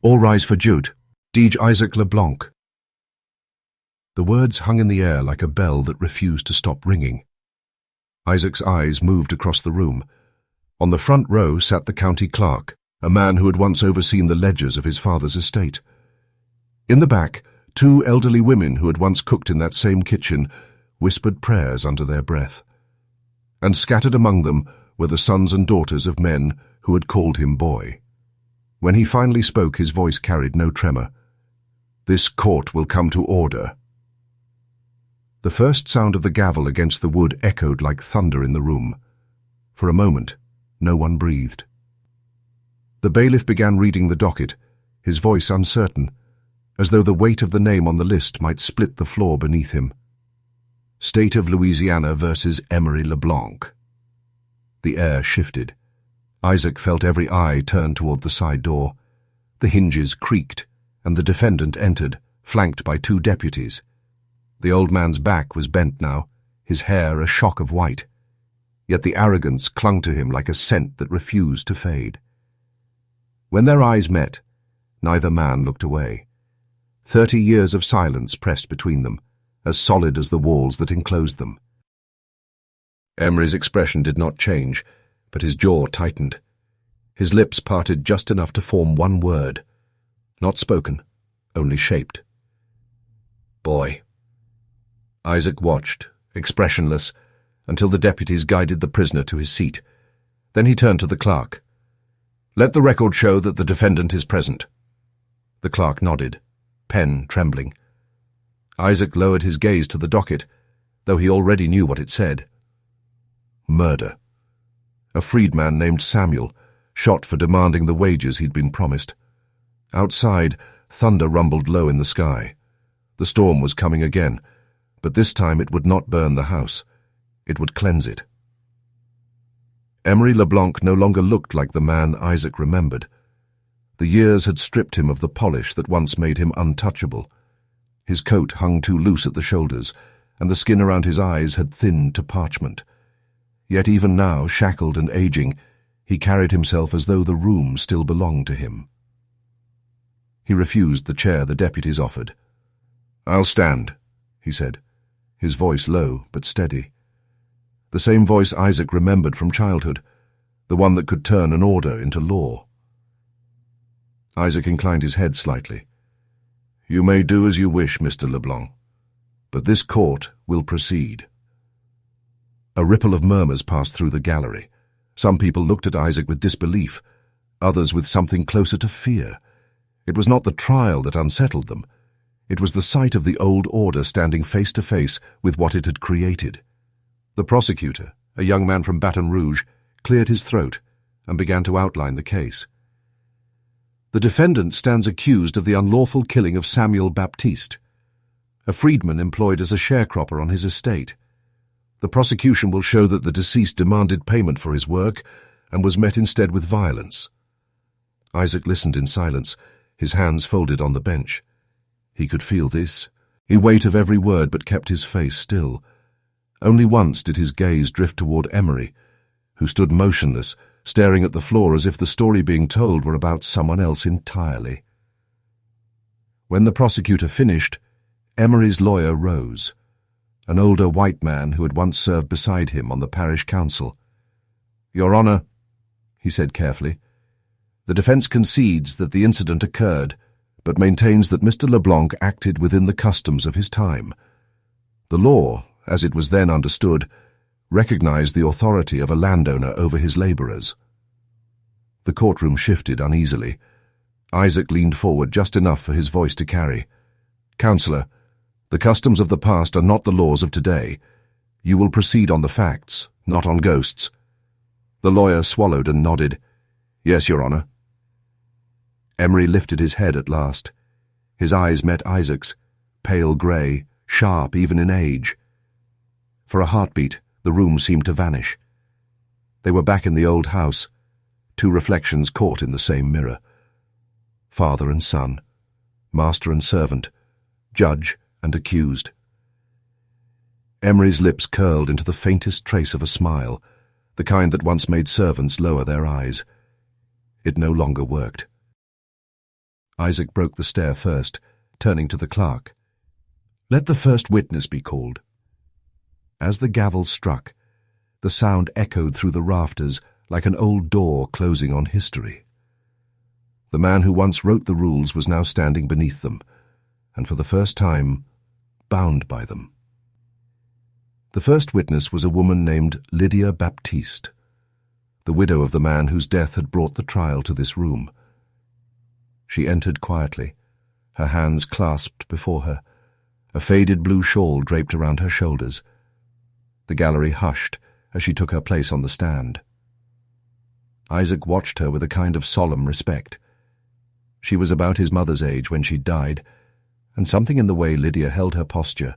Speaker 1: "All rise for Jude, Dej Isaac LeBlanc." The words hung in the air like a bell that refused to stop ringing. Isaac's eyes moved across the room. On the front row sat the county clerk, a man who had once overseen the ledgers of his father's estate. In the back, two elderly women who had once cooked in that same kitchen whispered prayers under their breath. And scattered among them were the sons and daughters of men who had called him boy. When he finally spoke, his voice carried no tremor. "This court will come to order." The first sound of the gavel against the wood echoed like thunder in the room. For a moment, no one breathed. The bailiff began reading the docket, his voice uncertain, as though the weight of the name on the list might split the floor beneath him. State of Louisiana versus Emery LeBlanc. The air shifted. Isaac felt every eye turn toward the side door. The hinges creaked, and the defendant entered, flanked by 2 deputies. The old man's back was bent now, his hair a shock of white. Yet the arrogance clung to him like a scent that refused to fade. When their eyes met, neither man looked away. 30 years of silence pressed between them, as solid as the walls that enclosed them. Emery's expression did not change, but his jaw tightened. His lips parted just enough to form one word. Not spoken, only shaped. Boy. Isaac watched, expressionless, until the deputies guided the prisoner to his seat. Then he turned to the clerk. Let the record show that the defendant is present. The clerk nodded, pen trembling. Isaac lowered his gaze to the docket, though he already knew what it said. Murder. A freedman named Samuel, shot for demanding the wages he'd been promised. Outside, thunder rumbled low in the sky. The storm was coming again, but this time it would not burn the house. It would cleanse it. Emery LeBlanc no longer looked like the man Isaac remembered. The years had stripped him of the polish that once made him untouchable. His coat hung too loose at the shoulders, and the skin around his eyes had thinned to parchment. Yet even now, shackled and aging, he carried himself as though the room still belonged to him. He refused the chair the deputies offered. I'll stand, he said, his voice low but steady. The same voice Isaac remembered from childhood, the one that could turn an order into law. Isaac inclined his head slightly. You may do as you wish, Mr. LeBlanc, but this court will proceed. A ripple of murmurs passed through the gallery. Some people looked at Isaac with disbelief, others with something closer to fear. It was not the trial that unsettled them. It was the sight of the old order standing face to face with what it had created. The prosecutor, a young man from Baton Rouge, cleared his throat and began to outline the case. The defendant stands accused of the unlawful killing of Samuel Baptiste, a freedman employed as a sharecropper on his estate. The prosecution will show that the deceased demanded payment for his work and was met instead with violence. Isaac listened in silence, his hands folded on the bench. He could feel this, the weight of every word, but kept his face still. Only once did his gaze drift toward Emery, who stood motionless, staring at the floor as if the story being told were about someone else entirely. When the prosecutor finished, Emery's lawyer rose, an older white man who had once served beside him on the parish council. Your Honor, he said carefully, the defense concedes that the incident occurred, but maintains that Mr. LeBlanc acted within the customs of his time. The law, as it was then understood, recognized the authority of a landowner over his laborers. The courtroom shifted uneasily. Isaac leaned forward just enough for his voice to carry. Counselor, the customs of the past are not the laws of today. You will proceed on the facts, not on ghosts. The lawyer swallowed and nodded. Yes, Your Honor. Emery lifted his head at last. His eyes met Isaac's, pale grey, sharp even in age. For a heartbeat, the room seemed to vanish. They were back in the old house, 2 reflections caught in the same mirror. Father and son, master and servant, judge and accused. Emery's lips curled into the faintest trace of a smile, the kind that once made servants lower their eyes. It no longer worked. Isaac broke the stare first, turning to the clerk. Let the first witness be called. As the gavel struck, the sound echoed through the rafters like an old door closing on history. The man who once wrote the rules was now standing beneath them, and for the first time, bound by them. The first witness was a woman named Lydia Baptiste, the widow of the man whose death had brought the trial to this room. She entered quietly, her hands clasped before her, a faded blue shawl draped around her shoulders. The gallery hushed as she took her place on the stand. Isaac watched her with a kind of solemn respect. She was about his mother's age when she died, and something in the way Lydia held her posture,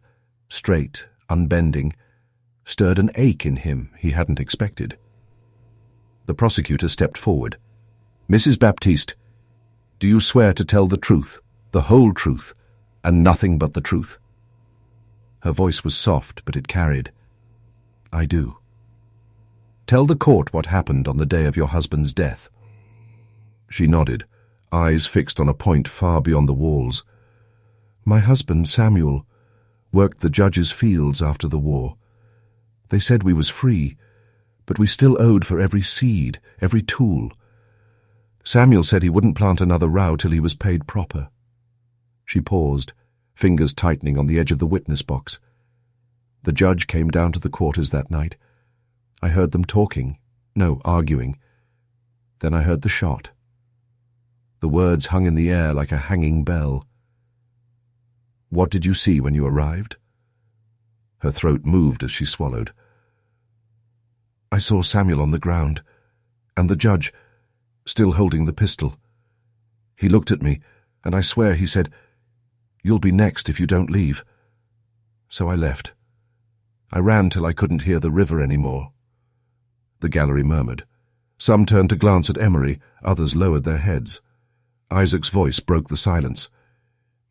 Speaker 1: straight, unbending, stirred an ache in him he hadn't expected. The prosecutor stepped forward. "Mrs. Baptiste, do you swear to tell the truth, the whole truth, and nothing but the truth?" Her voice was soft, but it carried. "I do." "Tell the court what happened on the day of your husband's death." She nodded, eyes fixed on a point far beyond the walls. "My husband, Samuel, worked the judge's fields after the war. They said we was free, but we still owed for every seed, every tool. Samuel said he wouldn't plant another row till he was paid proper." She paused, fingers tightening on the edge of the witness box. "The judge came down to the quarters that night. I heard them talking, no, arguing. Then I heard the shot. The words hung in the air like a hanging bell. What did you see when you arrived?" Her throat moved as she swallowed. "I saw Samuel on the ground, and the judge, still holding the pistol. He looked at me, and I swear he said, 'You'll be next if you don't leave.' So I left. I ran till I couldn't hear the river anymore." The gallery murmured. Some turned to glance at Emery, others lowered their heads. Isaac's voice broke the silence.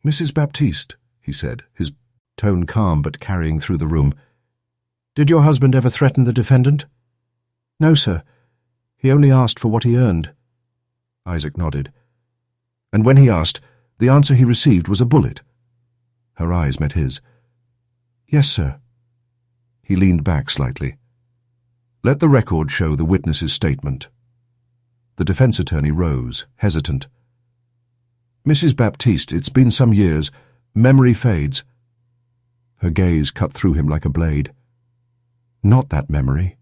Speaker 1: "Mrs. Baptiste," he said, his tone calm but carrying through the room, "did your husband ever threaten the defendant?" "No, sir. He only asked for what he earned." Isaac nodded. "And when he asked, the answer he received was a bullet?" Her eyes met his. "Yes, sir." He leaned back slightly. "Let the record show the witness's statement." The defense attorney rose, hesitant. "Mrs. Baptiste, it's been some years. Memory fades." Her gaze cut through him like a blade. "Not that memory."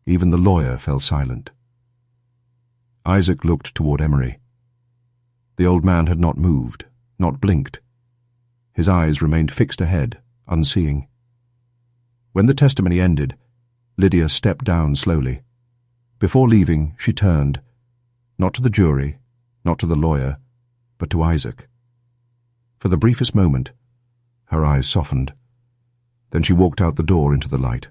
Speaker 1: Even the lawyer fell silent. Isaac looked toward Emery. The old man had not moved, not blinked. His eyes remained fixed ahead, unseeing. When the testimony ended, Lydia stepped down slowly. Before leaving, she turned, not to the jury, not to the lawyer, but to Isaac. For the briefest moment, her eyes softened. Then she walked out the door into the light.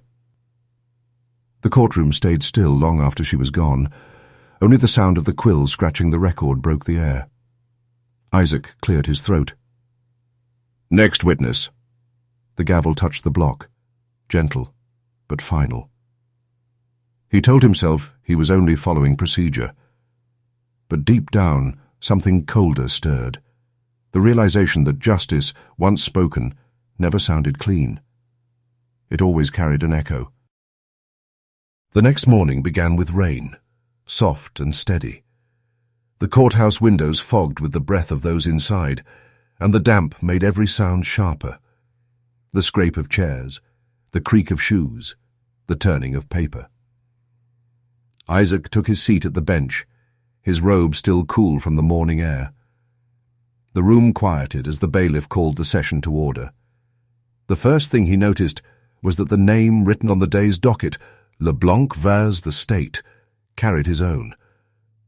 Speaker 1: The courtroom stayed still long after she was gone. Only the sound of the quill scratching the record broke the air. Isaac cleared his throat. "Next witness." The gavel touched the block, gentle but final. He told himself he was only following procedure. But deep down, something colder stirred. The realization that justice, once spoken, never sounded clean. It always carried an echo. The next morning began with rain, soft and steady. The courthouse windows fogged with the breath of those inside, and the damp made every sound sharper. The scrape of chairs, the creak of shoes, the turning of paper. Isaac took his seat at the bench, his robe still cool from the morning air. The room quieted as the bailiff called the session to order. The first thing he noticed was that the name written on the day's docket, LeBlanc Vaz the State, carried his own.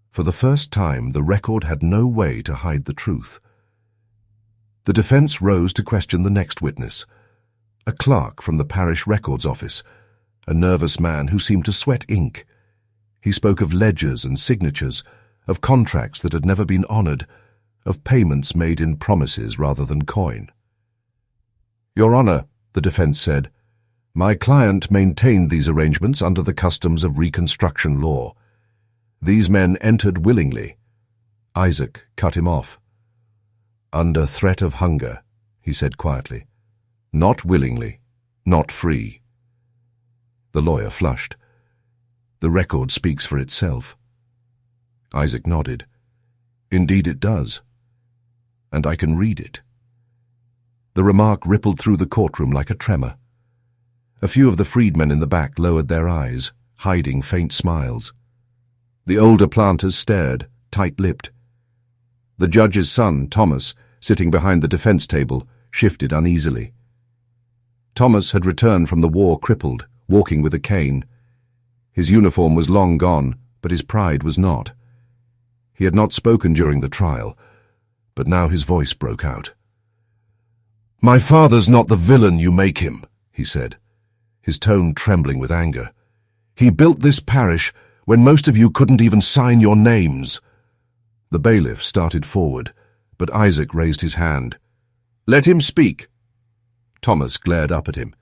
Speaker 1: For the first time, the record had no way to hide the truth. The defense rose to question the next witness, a clerk from the parish records office, a nervous man who seemed to sweat ink. He spoke of ledgers and signatures, of contracts that had never been honored, of payments made in promises rather than coin. "Your Honor," the defense said, "my client maintained these arrangements under the customs of Reconstruction law. These men entered willingly." Isaac cut him off. "Under threat of hunger," he said quietly. "Not willingly, not free." The lawyer flushed. "The record speaks for itself." Isaac nodded. "Indeed it does. And I can read it." The remark rippled through the courtroom like a tremor. A few of the freedmen in the back lowered their eyes, hiding faint smiles. The older planters stared, tight-lipped. The judge's son, Thomas, sitting behind the defense table, shifted uneasily. Thomas had returned from the war crippled, walking with a cane. His uniform was long gone, but his pride was not. He had not spoken during the trial, but now his voice broke out. "My father's not the villain you make him," he said, his tone trembling with anger. "He built this parish when most of you couldn't even sign your names." The bailiff started forward, but Isaac raised his hand. "Let him speak." Thomas glared up at him.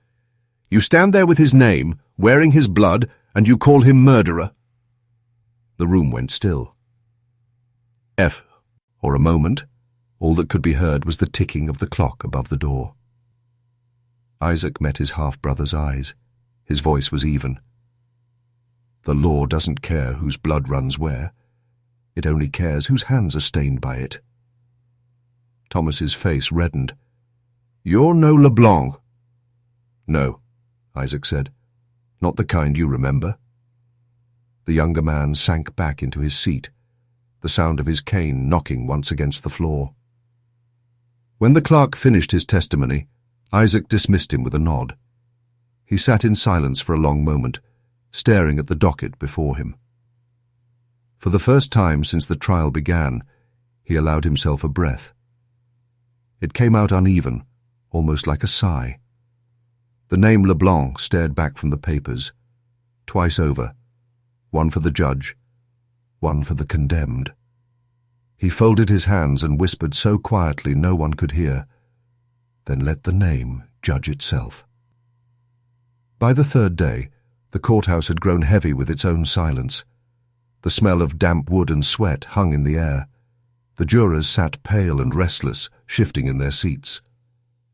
Speaker 1: "You stand there with his name, wearing his blood, and you call him murderer?" The room went still. For a moment, all that could be heard was the ticking of the clock above the door. Isaac met his half-brother's eyes. His voice was even. "The law doesn't care whose blood runs where. It only cares whose hands are stained by it." Thomas's face reddened. "You're no LeBlanc." "No," Isaac said. "Not the kind you remember." The younger man sank back into his seat, the sound of his cane knocking once against the floor. When the clerk finished his testimony, Isaac dismissed him with a nod. He sat in silence for a long moment, staring at the docket before him. For the first time since the trial began, he allowed himself a breath. It came out uneven, almost like a sigh. The name LeBlanc stared back from the papers, twice over, one for the judge, one for the condemned. He folded his hands and whispered so quietly no one could hear, "Then let the name judge itself." By the third day, the courthouse had grown heavy with its own silence. The smell of damp wood and sweat hung in the air. The jurors sat pale and restless, shifting in their seats.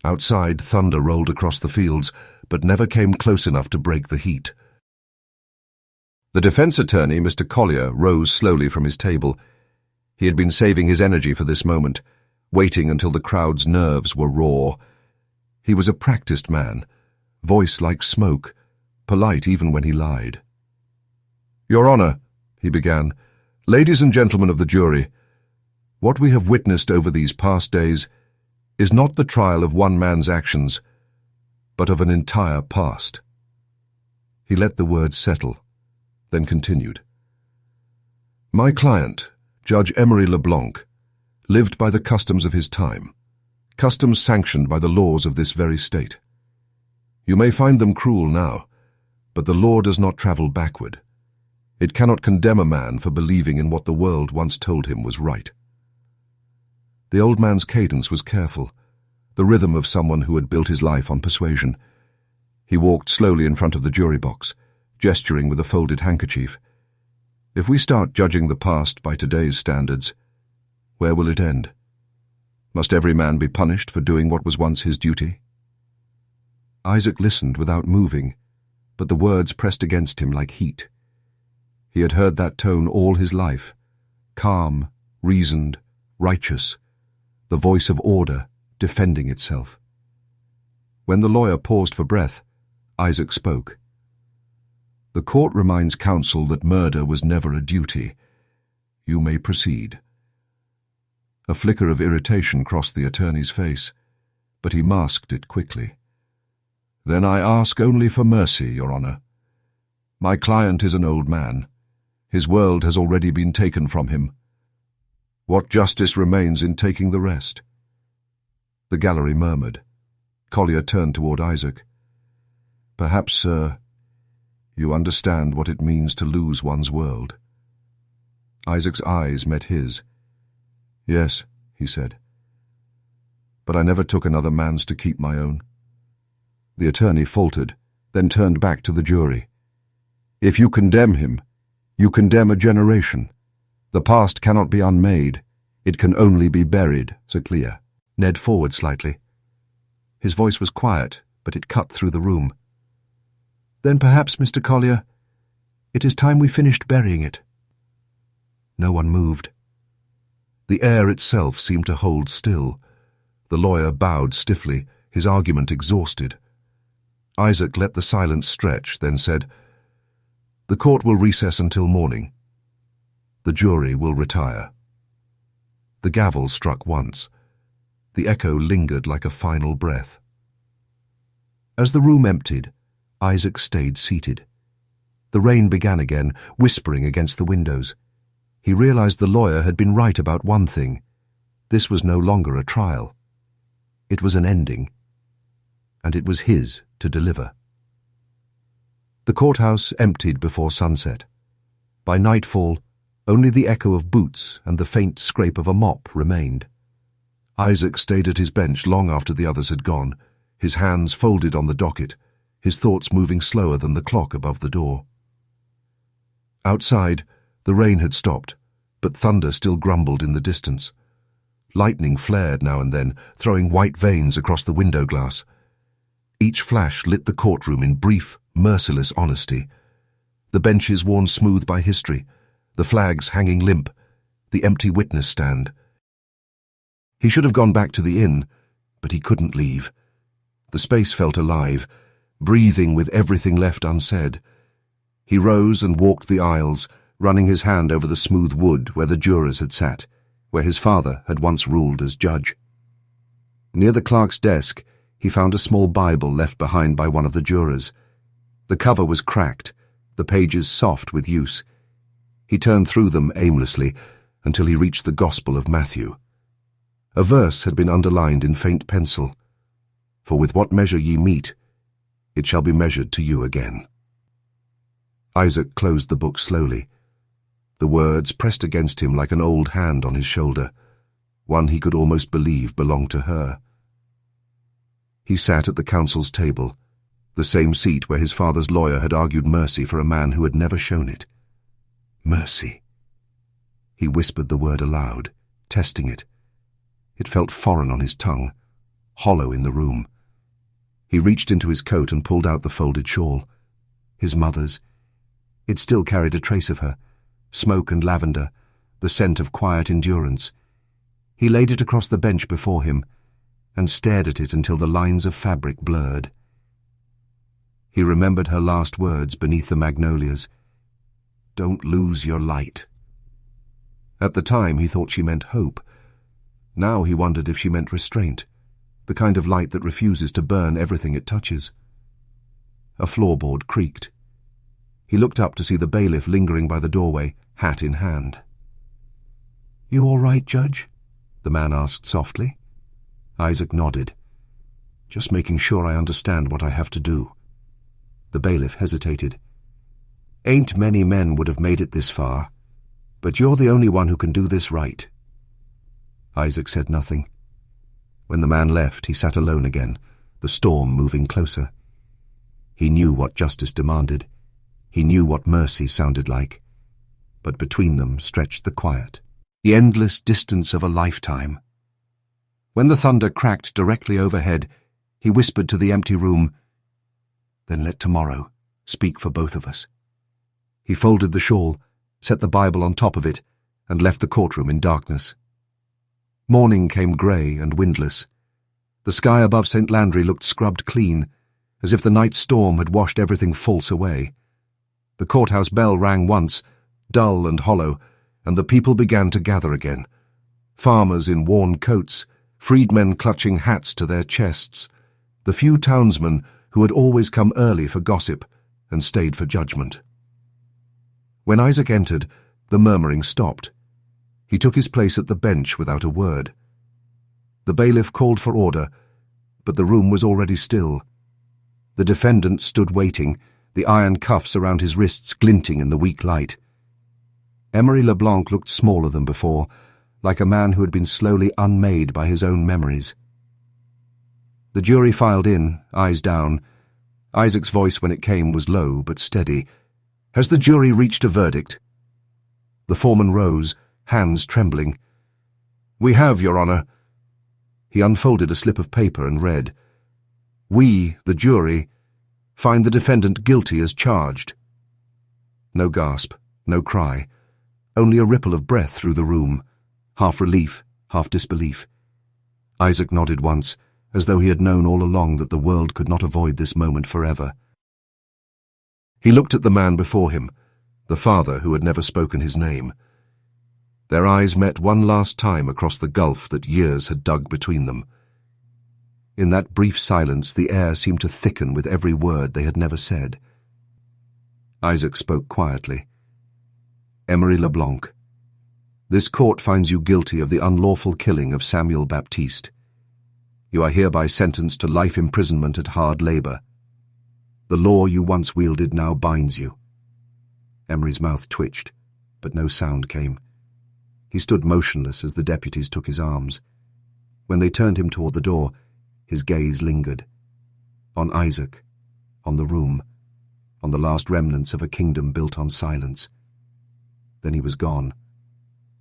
Speaker 1: Outside, thunder rolled across the fields, but never came close enough to break the heat. The defense attorney, Mr. Collier, rose slowly from his table. He had been saving his energy for this moment, waiting until the crowd's nerves were raw. He was a practiced man, voice like smoke, polite even when he lied. "Your Honor," he began, "ladies and gentlemen of the jury, what we have witnessed over these past days is not the trial of one man's actions, but of an entire past." He let the words settle, then continued. "My client, Judge Emery LeBlanc, lived by the customs of his time, customs sanctioned by the laws of this very state. You may find them cruel now, but the law does not travel backward. It cannot condemn a man for believing in what the world once told him was right." The old man's cadence was careful, the rhythm of someone who had built his life on persuasion. He walked slowly in front of the jury box, gesturing with a folded handkerchief. "If we start judging the past by today's standards, where will it end? Must every man be punished for doing what was once his duty?" Isaac listened without moving, but the words pressed against him like heat. He had heard that tone all his life, calm, reasoned, righteous, the voice of order defending itself. When the lawyer paused for breath, Isaac spoke. "The court reminds counsel that murder was never a duty. You may proceed." A flicker of irritation crossed the attorney's face, but he masked it quickly. "Then I ask only for mercy, Your Honor. My client is an old man. His world has already been taken from him. What justice remains in taking the rest?" The gallery murmured. Collier turned toward Isaac. "Perhaps, sir, you understand what it means to lose one's world." Isaac's eyes met his. "Yes," he said. "But I never took another man's to keep my own." The attorney faltered, then turned back to the jury. "If you condemn him, you condemn a generation. The past cannot be unmade. It can only be buried." Zaclia Ned forward slightly. His voice was quiet, but it cut through the room. "Then perhaps, Mr. Collier, it is time we finished burying it." No one moved. The air itself seemed to hold still. The lawyer bowed stiffly, his argument exhausted. Isaac let the silence stretch, then said, "The court will recess until morning. The jury will retire." The gavel struck once. The echo lingered like a final breath. As the room emptied, Isaac stayed seated. The rain began again, whispering against the windows. He realized the lawyer had been right about one thing. This was no longer a trial. It was an ending. and it was his to deliver. The courthouse emptied before sunset. By nightfall, only the echo of boots and the faint scrape of a mop remained. Isaac stayed at his bench long after the others had gone, his hands folded on the docket, his thoughts moving slower than the clock above the door. Outside, the rain had stopped, but thunder still grumbled in the distance. Lightning flared now and then, throwing white veins across the window glass. Each flash lit the courtroom in brief, merciless honesty. The benches worn smooth by history, the flags hanging limp, the empty witness stand. He should have gone back to the inn, but he couldn't leave. The space felt alive, breathing with everything left unsaid. He rose and walked the aisles, running his hand over the smooth wood where the jurors had sat, where his father had once ruled as judge. Near the clerk's desk, he found a small Bible left behind by one of the jurors. The cover was cracked, the pages soft with use. He turned through them aimlessly until he reached the Gospel of Matthew. A verse had been underlined in faint pencil. For with what measure ye meet, it shall be measured to you again. Isaac closed the book slowly. The words pressed against him like an old hand on his shoulder, one he could almost believe belonged to her. He sat at the counsel's table, the same seat where his father's lawyer had argued mercy for a man who had never shown it. Mercy. He whispered the word aloud, testing it. It felt foreign on his tongue, hollow in the room. He reached into his coat and pulled out the folded shawl. His mother's. It still carried a trace of her, smoke and lavender, the scent of quiet endurance. He laid it across the bench before him and stared at it until the lines of fabric blurred. He remembered her last words beneath the magnolias. Don't lose your light. At the time he thought she meant hope. Now he wondered if she meant restraint, the kind of light that refuses to burn everything it touches. A floorboard creaked. He looked up to see the bailiff lingering by the doorway, hat in hand. "You all right, Judge?" the man asked softly. Isaac nodded. "Just making sure I understand what I have to do." The bailiff hesitated. "Ain't many men would have made it this far, but you're the only one who can do this right." Isaac said nothing. When the man left, he sat alone again, the storm moving closer. He knew what justice demanded. He knew what mercy sounded like. But between them stretched the quiet, the endless distance of a lifetime. When the thunder cracked directly overhead, he whispered to the empty room, "Then let tomorrow speak for both of us." He folded the shawl, set the Bible on top of it, and left the courtroom in darkness. Morning came grey and windless. The sky above St. Landry looked scrubbed clean, as if the night storm had washed everything false away. The courthouse bell rang once, dull and hollow, and the people began to gather again. Farmers in worn coats, freedmen clutching hats to their chests, the few townsmen who had always come early for gossip and stayed for judgment. When Isaac entered, the murmuring stopped. He took his place at the bench without a word. The bailiff called for order, but the room was already still. The defendant stood waiting, the iron cuffs around his wrists glinting in the weak light. Emery LeBlanc looked smaller than before, like a man who had been slowly unmade by his own memories. The jury filed in, eyes down. Isaac's voice when it came was low but steady. "Has the jury reached a verdict?" The foreman rose, hands trembling. "We have, Your Honor." He unfolded a slip of paper and read, "We, the jury, find the defendant guilty as charged." No gasp, no cry, only a ripple of breath through the room, half relief, half disbelief. Isaac nodded once, as though he had known all along that the world could not avoid this moment forever. He looked at the man before him, the father who had never spoken his name. Their eyes met one last time across the gulf that years had dug between them. In that brief silence, the air seemed to thicken with every word they had never said. Isaac spoke quietly. "Emery LeBlanc, this court finds you guilty of the unlawful killing of Samuel Baptiste. You are hereby sentenced to life imprisonment at hard labor. The law you once wielded now binds you." Emery's mouth twitched, but no sound came. He stood motionless as the deputies took his arms. When they turned him toward the door, his gaze lingered. On Isaac, on the room, on the last remnants of a kingdom built on silence. Then he was gone,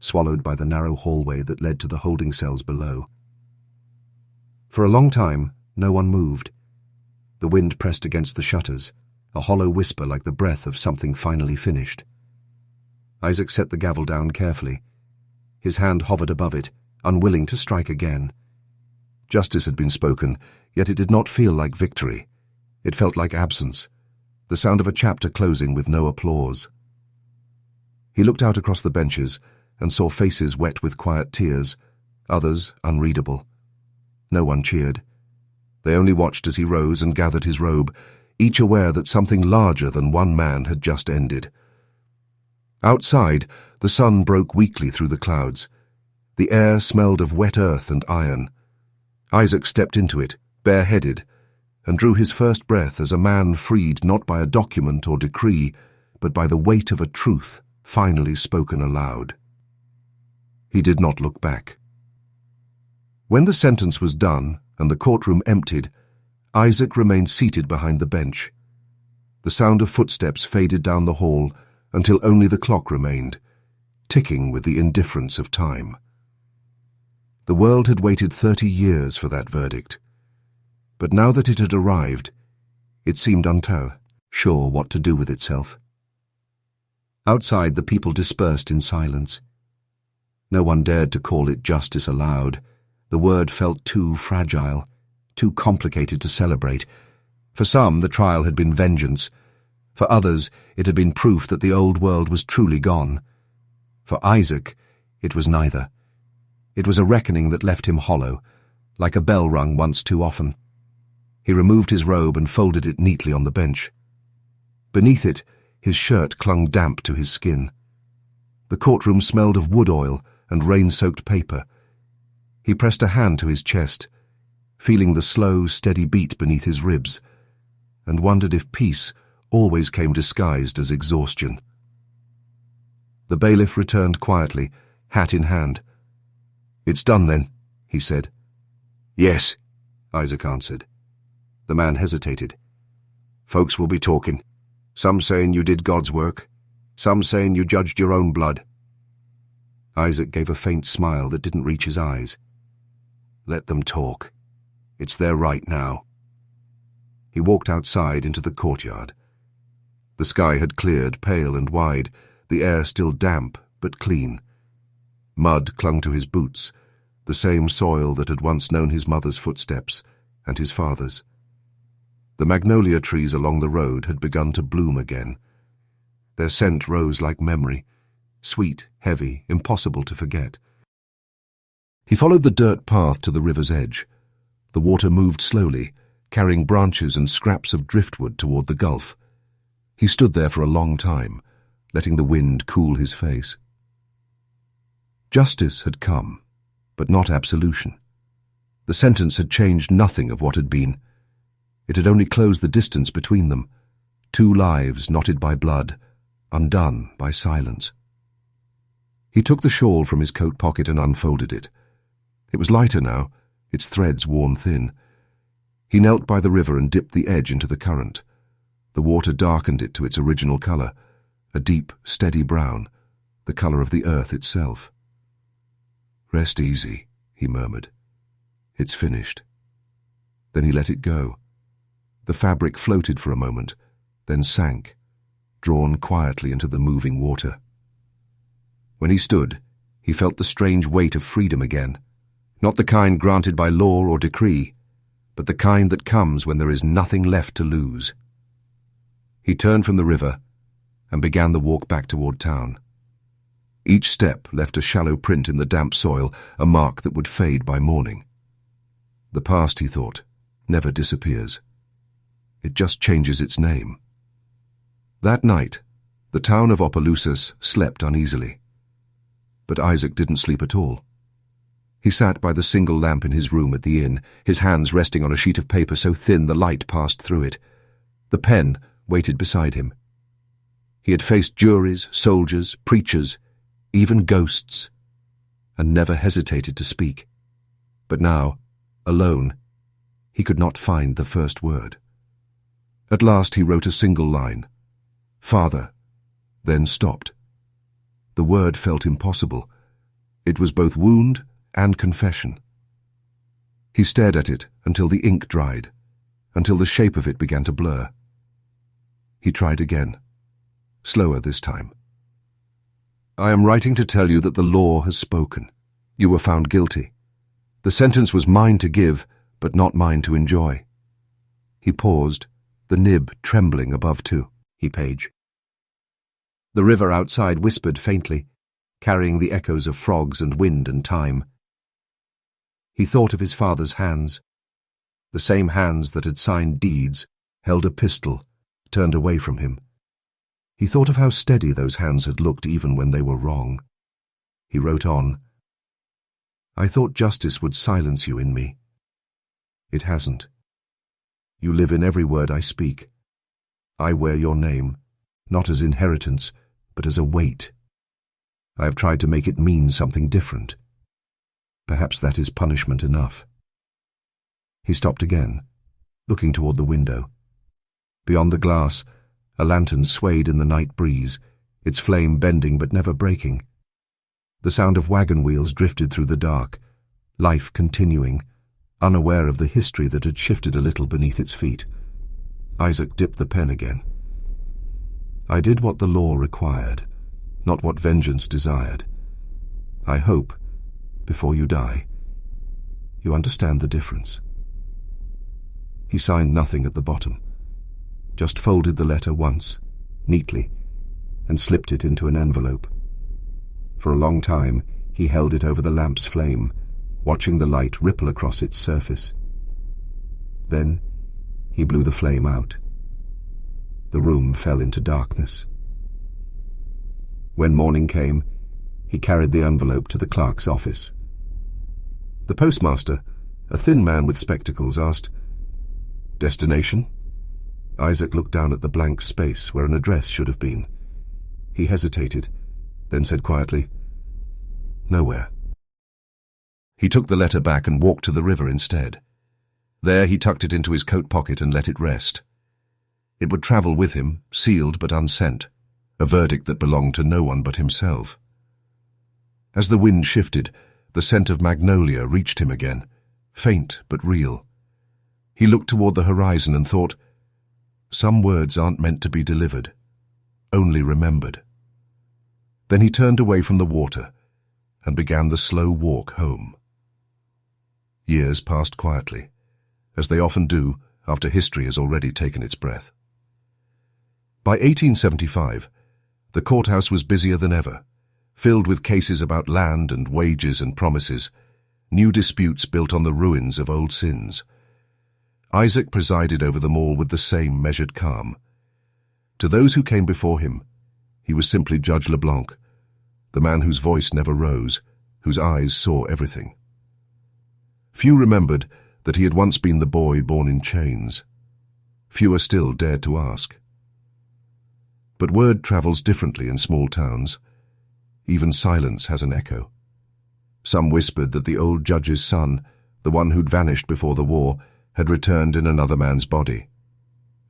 Speaker 1: swallowed by the narrow hallway that led to the holding cells below. For a long time, no one moved. The wind pressed against the shutters, a hollow whisper like the breath of something finally finished. Isaac set the gavel down carefully. His hand hovered above it, unwilling to strike again. Justice had been spoken, yet it did not feel like victory. It felt like absence, the sound of a chapter closing with no applause. He looked out across the benches and saw faces wet with quiet tears, others unreadable. No one cheered. They only watched as he rose and gathered his robe, each aware that something larger than one man had just ended. Outside, the sun broke weakly through the clouds. The air smelled of wet earth and iron. Isaac stepped into it, bareheaded, and drew his first breath as a man freed not by a document or decree, but by the weight of a truth finally spoken aloud. He did not look back. When the sentence was done and the courtroom emptied, Isaac remained seated behind the bench. The sound of footsteps faded down the hall until only the clock remained, ticking with the indifference of time. The world had waited 30 years for that verdict, but now that it had arrived, it seemed sure what to do with itself. Outside, the people dispersed in silence. No one dared to call it justice aloud. The word felt too fragile, too complicated to celebrate. For some, the trial had been vengeance. For others, it had been proof that the old world was truly gone. For Isaac, it was neither. It was a reckoning that left him hollow, like a bell rung once too often. He removed his robe and folded it neatly on the bench. Beneath it, his shirt clung damp to his skin. The courtroom smelled of wood oil and rain-soaked paper. He pressed a hand to his chest, feeling the slow, steady beat beneath his ribs, and wondered if peace always came disguised as exhaustion. The bailiff returned quietly, hat in hand. "It's done then," he said. "Yes," Isaac answered. The man hesitated. "Folks will be talking. Some saying you did God's work, some saying you judged your own blood." Isaac gave a faint smile that didn't reach his eyes. "Let them talk. It's their right now." He walked outside into the courtyard. The sky had cleared, pale and wide, the air still damp but clean. Mud clung to his boots, the same soil that had once known his mother's footsteps and his father's. The magnolia trees along the road had begun to bloom again. Their scent rose like memory, sweet, heavy, impossible to forget. He followed the dirt path to the river's edge. The water moved slowly, carrying branches and scraps of driftwood toward the gulf. He stood there for a long time, letting the wind cool his face. Justice had come, but not absolution. The sentence had changed nothing of what had been. It had only closed the distance between them, two lives knotted by blood, undone by silence. He took the shawl from his coat pocket and unfolded it. It was lighter now, its threads worn thin. He knelt by the river and dipped the edge into the current. The water darkened it to its original color, a deep, steady brown, the color of the earth itself. "Rest easy," he murmured. "It's finished." Then he let it go. The fabric floated for a moment, then sank, drawn quietly into the moving water. When he stood, he felt the strange weight of freedom again, not the kind granted by law or decree, but the kind that comes when there is nothing left to lose. He turned from the river and began the walk back toward town. Each step left a shallow print in the damp soil, a mark that would fade by morning. The past, he thought, never disappears. It just changes its name. That night, the town of Opelousas slept uneasily. But Isaac didn't sleep at all. He sat by the single lamp in his room at the inn, his hands resting on a sheet of paper so thin the light passed through it. The pen waited beside him. He had faced juries, soldiers, preachers, even ghosts, and never hesitated to speak. But now, alone, he could not find the first word. At last he wrote a single line, "Father," then stopped. The word felt impossible. It was both wound and confession. He stared at it until the ink dried, until the shape of it began to blur. He tried again, slower this time. "I am writing to tell you that the law has spoken. You were found guilty. The sentence was mine to give, but not mine to enjoy." He paused, the nib trembling above page. The river outside whispered faintly, carrying the echoes of frogs and wind and time. He thought of his father's hands, the same hands that had signed deeds, held a pistol, turned away from him. He thought of how steady those hands had looked even when they were wrong. He wrote on, "I thought justice would silence you in me. It hasn't. You live in every word I speak. I wear your name, not as inheritance, but as a weight. I have tried to make it mean something different. Perhaps that is punishment enough." He stopped again, looking toward the window. Beyond the glass, a lantern swayed in the night breeze, its flame bending but never breaking. The sound of wagon wheels drifted through the dark, life continuing, unaware of the history that had shifted a little beneath its feet. Isaac dipped the pen again. "I did what the law required, not what vengeance desired. I hope, before you die, you understand the difference." He signed nothing at the bottom, just folded the letter once, neatly, and slipped it into an envelope. For a long time, he held it over the lamp's flame, watching the light ripple across its surface. Then he blew the flame out. The room fell into darkness. When morning came, he carried the envelope to the clerk's office. The postmaster, a thin man with spectacles, asked, "Destination?" Isaac looked down at the blank space where an address should have been. He hesitated, then said quietly, "Nowhere." He took the letter back and walked to the river instead. There he tucked it into his coat pocket and let it rest. It would travel with him, sealed but unsent, a verdict that belonged to no one but himself. As the wind shifted, the scent of magnolia reached him again, faint but real. He looked toward the horizon and thought, some words aren't meant to be delivered, only remembered. Then he turned away from the water and began the slow walk home. Years passed quietly, as they often do after history has already taken its breath. By 1875, the courthouse was busier than ever, filled with cases about land and wages and promises, new disputes built on the ruins of old sins. Isaac presided over them all with the same measured calm. To those who came before him, he was simply Judge LeBlanc, the man whose voice never rose, whose eyes saw everything. Few remembered that he had once been the boy born in chains. Fewer still dared to ask. But word travels differently in small towns. Even silence has an echo. Some whispered that the old judge's son, the one who'd vanished before the war, had returned in another man's body.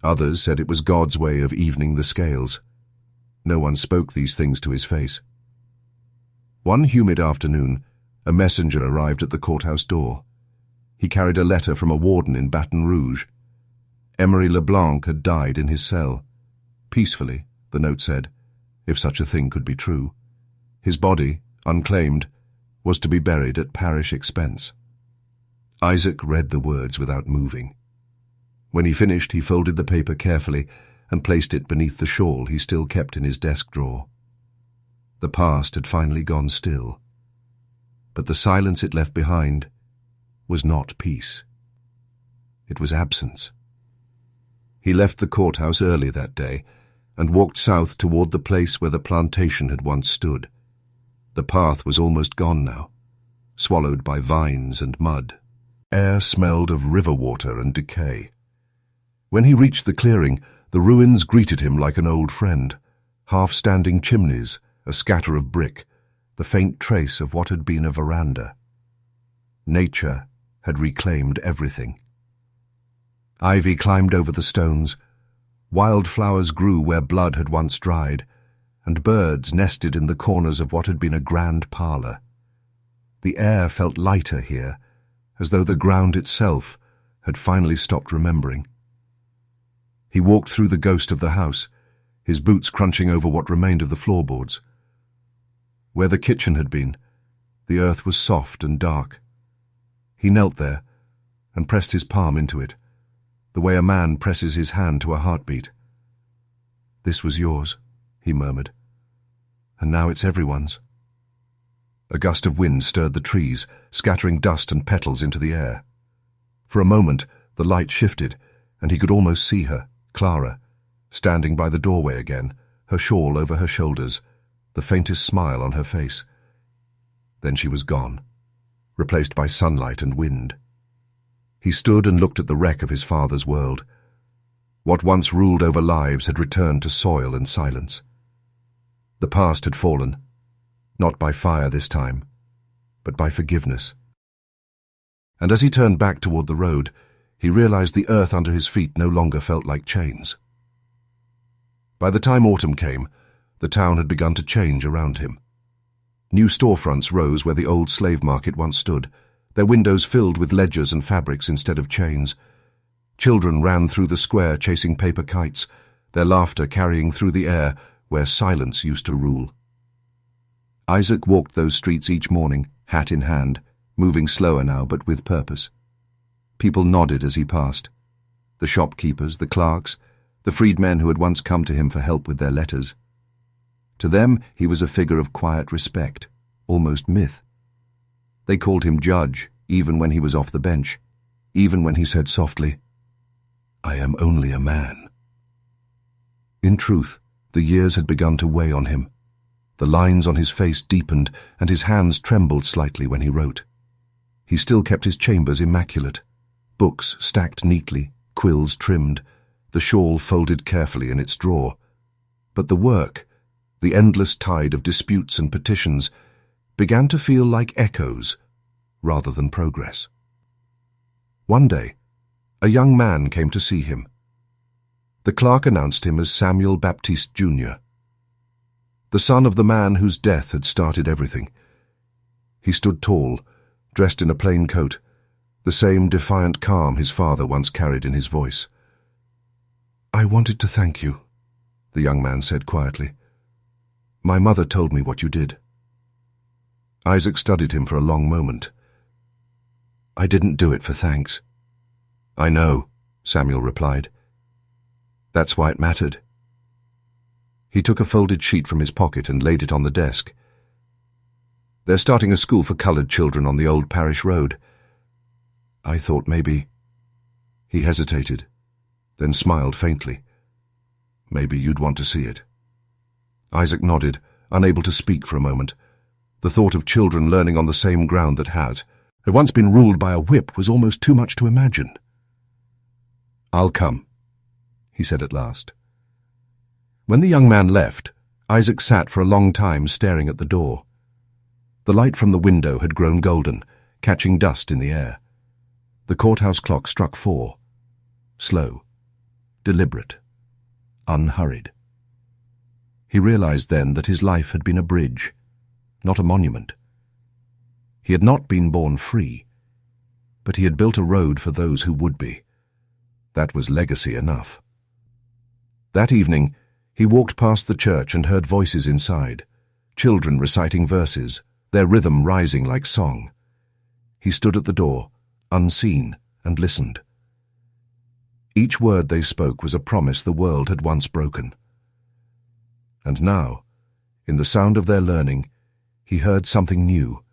Speaker 1: Others said it was God's way of evening the scales. No one spoke these things to his face. One humid afternoon, a messenger arrived at the courthouse door. He carried a letter from a warden in Baton Rouge. Emery LeBlanc had died in his cell. Peacefully, the note said, if such a thing could be true. His body, unclaimed, was to be buried at parish expense. Isaac read the words without moving. When he finished, he folded the paper carefully and placed it beneath the shawl he still kept in his desk drawer. The past had finally gone still, but the silence it left behind was not peace. It was absence. He left the courthouse early that day and walked south toward the place where the plantation had once stood. The path was almost gone now. swallowed by vines and mud. Air smelled of river water and decay. When he reached the clearing, the ruins greeted him like an old friend. Half-standing chimneys, a scatter of brick, the faint trace of what had been a veranda. Nature had reclaimed everything. Ivy climbed over the stones. Wildflowers grew where blood had once dried, and birds nested in the corners of what had been a grand parlour. The air felt lighter here, as though the ground itself had finally stopped remembering. He walked through the ghost of the house, his boots crunching over what remained of the floorboards. Where the kitchen had been, the earth was soft and dark. He knelt there and pressed his palm into it, the way a man presses his hand to a heartbeat. "This was yours," he murmured, "and now it's everyone's." A gust of wind stirred the trees, scattering dust and petals into the air. For a moment, the light shifted, and he could almost see her, Clara, standing by the doorway again, her shawl over her shoulders, the faintest smile on her face. Then she was gone, replaced by sunlight and wind. He stood and looked at the wreck of his father's world. What once ruled over lives had returned to soil and silence. The past had fallen, not by fire this time, but by forgiveness. And as he turned back toward the road, he realized the earth under his feet no longer felt like chains. By the time autumn came, the town had begun to change around him. New storefronts rose where the old slave market once stood, their windows filled with ledgers and fabrics instead of chains. Children ran through the square chasing paper kites, their laughter carrying through the air where silence used to rule. Isaac walked those streets each morning, hat in hand, moving slower now but with purpose. People nodded as he passed. The shopkeepers, the clerks, the freedmen who had once come to him for help with their letters. To them he was a figure of quiet respect, almost myth. They called him judge, even when he was off the bench, even when he said softly, "I am only a man." In truth, the years had begun to weigh on him. The lines on his face deepened, and his hands trembled slightly when he wrote. He still kept his chambers immaculate, books stacked neatly, quills trimmed, the shawl folded carefully in its drawer. But the work, the endless tide of disputes and petitions, began to feel like echoes rather than progress. One day, a young man came to see him. The clerk announced him as Samuel Baptiste Jr., the son of the man whose death had started everything. He stood tall, dressed in a plain coat, the same defiant calm his father once carried in his voice. "I wanted to thank you," the young man said quietly. "My mother told me what you did." Isaac studied him for a long moment. "I didn't do it for thanks." "I know," Samuel replied. "That's why it mattered." He took a folded sheet from his pocket and laid it on the desk. "They're starting a school for colored children on the old parish road. I thought maybe—" He hesitated, then smiled faintly. "Maybe you'd want to see it." Isaac nodded, unable to speak for a moment. The thought of children learning on the same ground that had once been ruled by a whip was almost too much to imagine. "I'll come," he said at last. When the young man left, Isaac sat for a long time staring at the door. The light from the window had grown golden, catching dust in the air. The courthouse clock struck 4. Slow, deliberate, unhurried. He realized then that his life had been a bridge, not a monument. He had not been born free, but he had built a road for those who would be. That was legacy enough. That evening, he walked past the church and heard voices inside, children reciting verses, their rhythm rising like song. He stood at the door, unseen, and listened. Each word they spoke was a promise the world had once broken. And now, in the sound of their learning, he heard something new,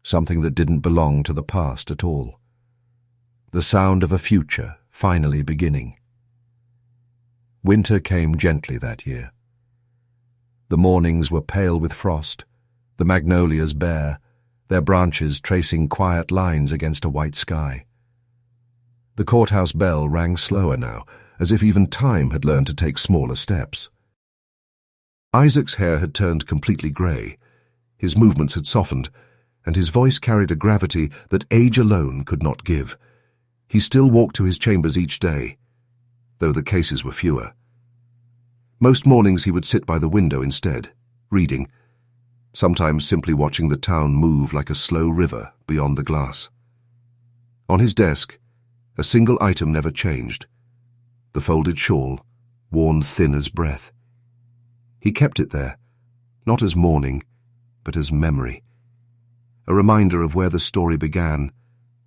Speaker 1: something that didn't belong to the past at all. The sound of a future finally beginning. Winter came gently that year. The mornings were pale with frost, the magnolias bare, their branches tracing quiet lines against a white sky. The courthouse bell rang slower now, as if even time had learned to take smaller steps. Isaac's hair had turned completely grey, his movements had softened, and his voice carried a gravity that age alone could not give. He still walked to his chambers each day, though the cases were fewer. Most mornings he would sit by the window instead, reading, sometimes simply watching the town move like a slow river beyond the glass. On his desk, a single item never changed, the folded shawl, worn thin as breath. He kept it there, not as mourning, but as memory, a reminder of where the story began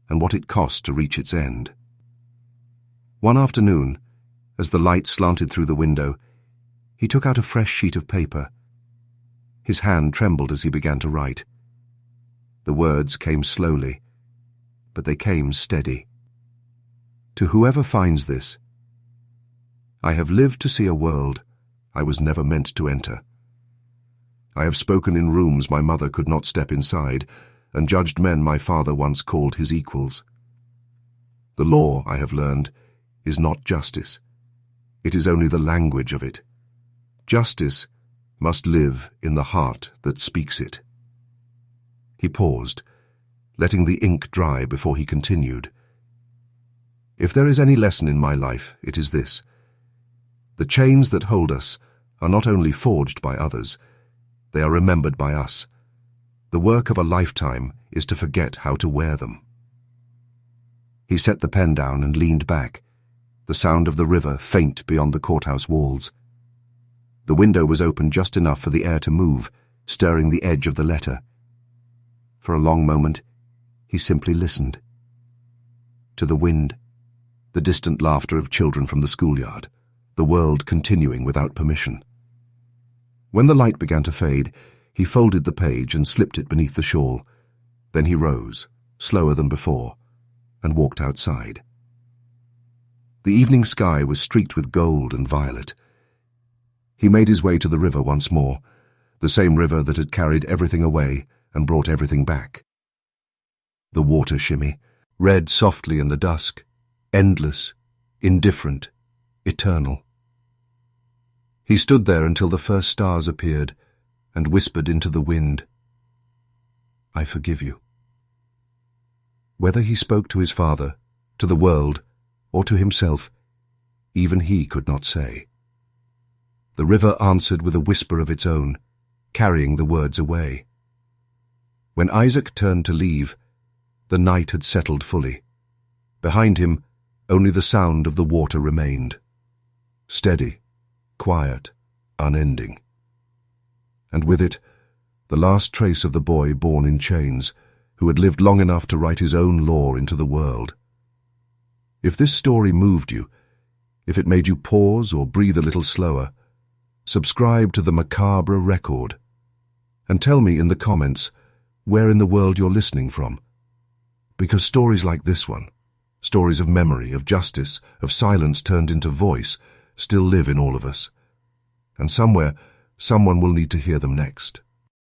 Speaker 1: and what it cost to reach its end. One afternoon, as the light slanted through the window, he took out a fresh sheet of paper. His hand trembled as he began to write. The words came slowly, but they came steady. To whoever finds this, I have lived to see a world I was never meant to enter. I have spoken in rooms my mother could not step inside, and judged men my father once called his equals. The law, I have learned, is not justice. It is only the language of it. Justice must live in the heart that speaks it. He paused, letting the ink dry before he continued. If there is any lesson in my life, it is this. The chains that hold us are not only forged by others, they are remembered by us. The work of a lifetime is to forget how to wear them. He set the pen down and leaned back, the sound of the river faint beyond the courthouse walls. The window was open just enough for the air to move, stirring the edge of the letter. For a long moment, he simply listened. To the wind, the distant laughter of children from the schoolyard, the world continuing without permission. When the light began to fade, he folded the page and slipped it beneath the shawl. Then he rose, slower than before, and walked outside. The evening sky was streaked with gold and violet. He made his way to the river once more, the same river that had carried everything away and brought everything back. The water shimmy, red softly in the dusk, endless, indifferent, eternal. He stood there until the first stars appeared and whispered into the wind, I forgive you. Whether he spoke to his father, to the world, or to himself, even he could not say. The river answered with a whisper of its own, carrying the words away. When Isaac turned to leave, the night had settled fully. Behind him, only the sound of the water remained. Steady, quiet, unending. And with it, the last trace of the boy born in chains, who had lived long enough to write his own law into the world. If this story moved you, if it made you pause or breathe a little slower, subscribe to the Macabre record, and tell me in the comments where in the world you're listening from. Because stories like this one, stories of memory, of justice, of silence turned into voice, still live in all of us. And somewhere, someone will need to hear them next.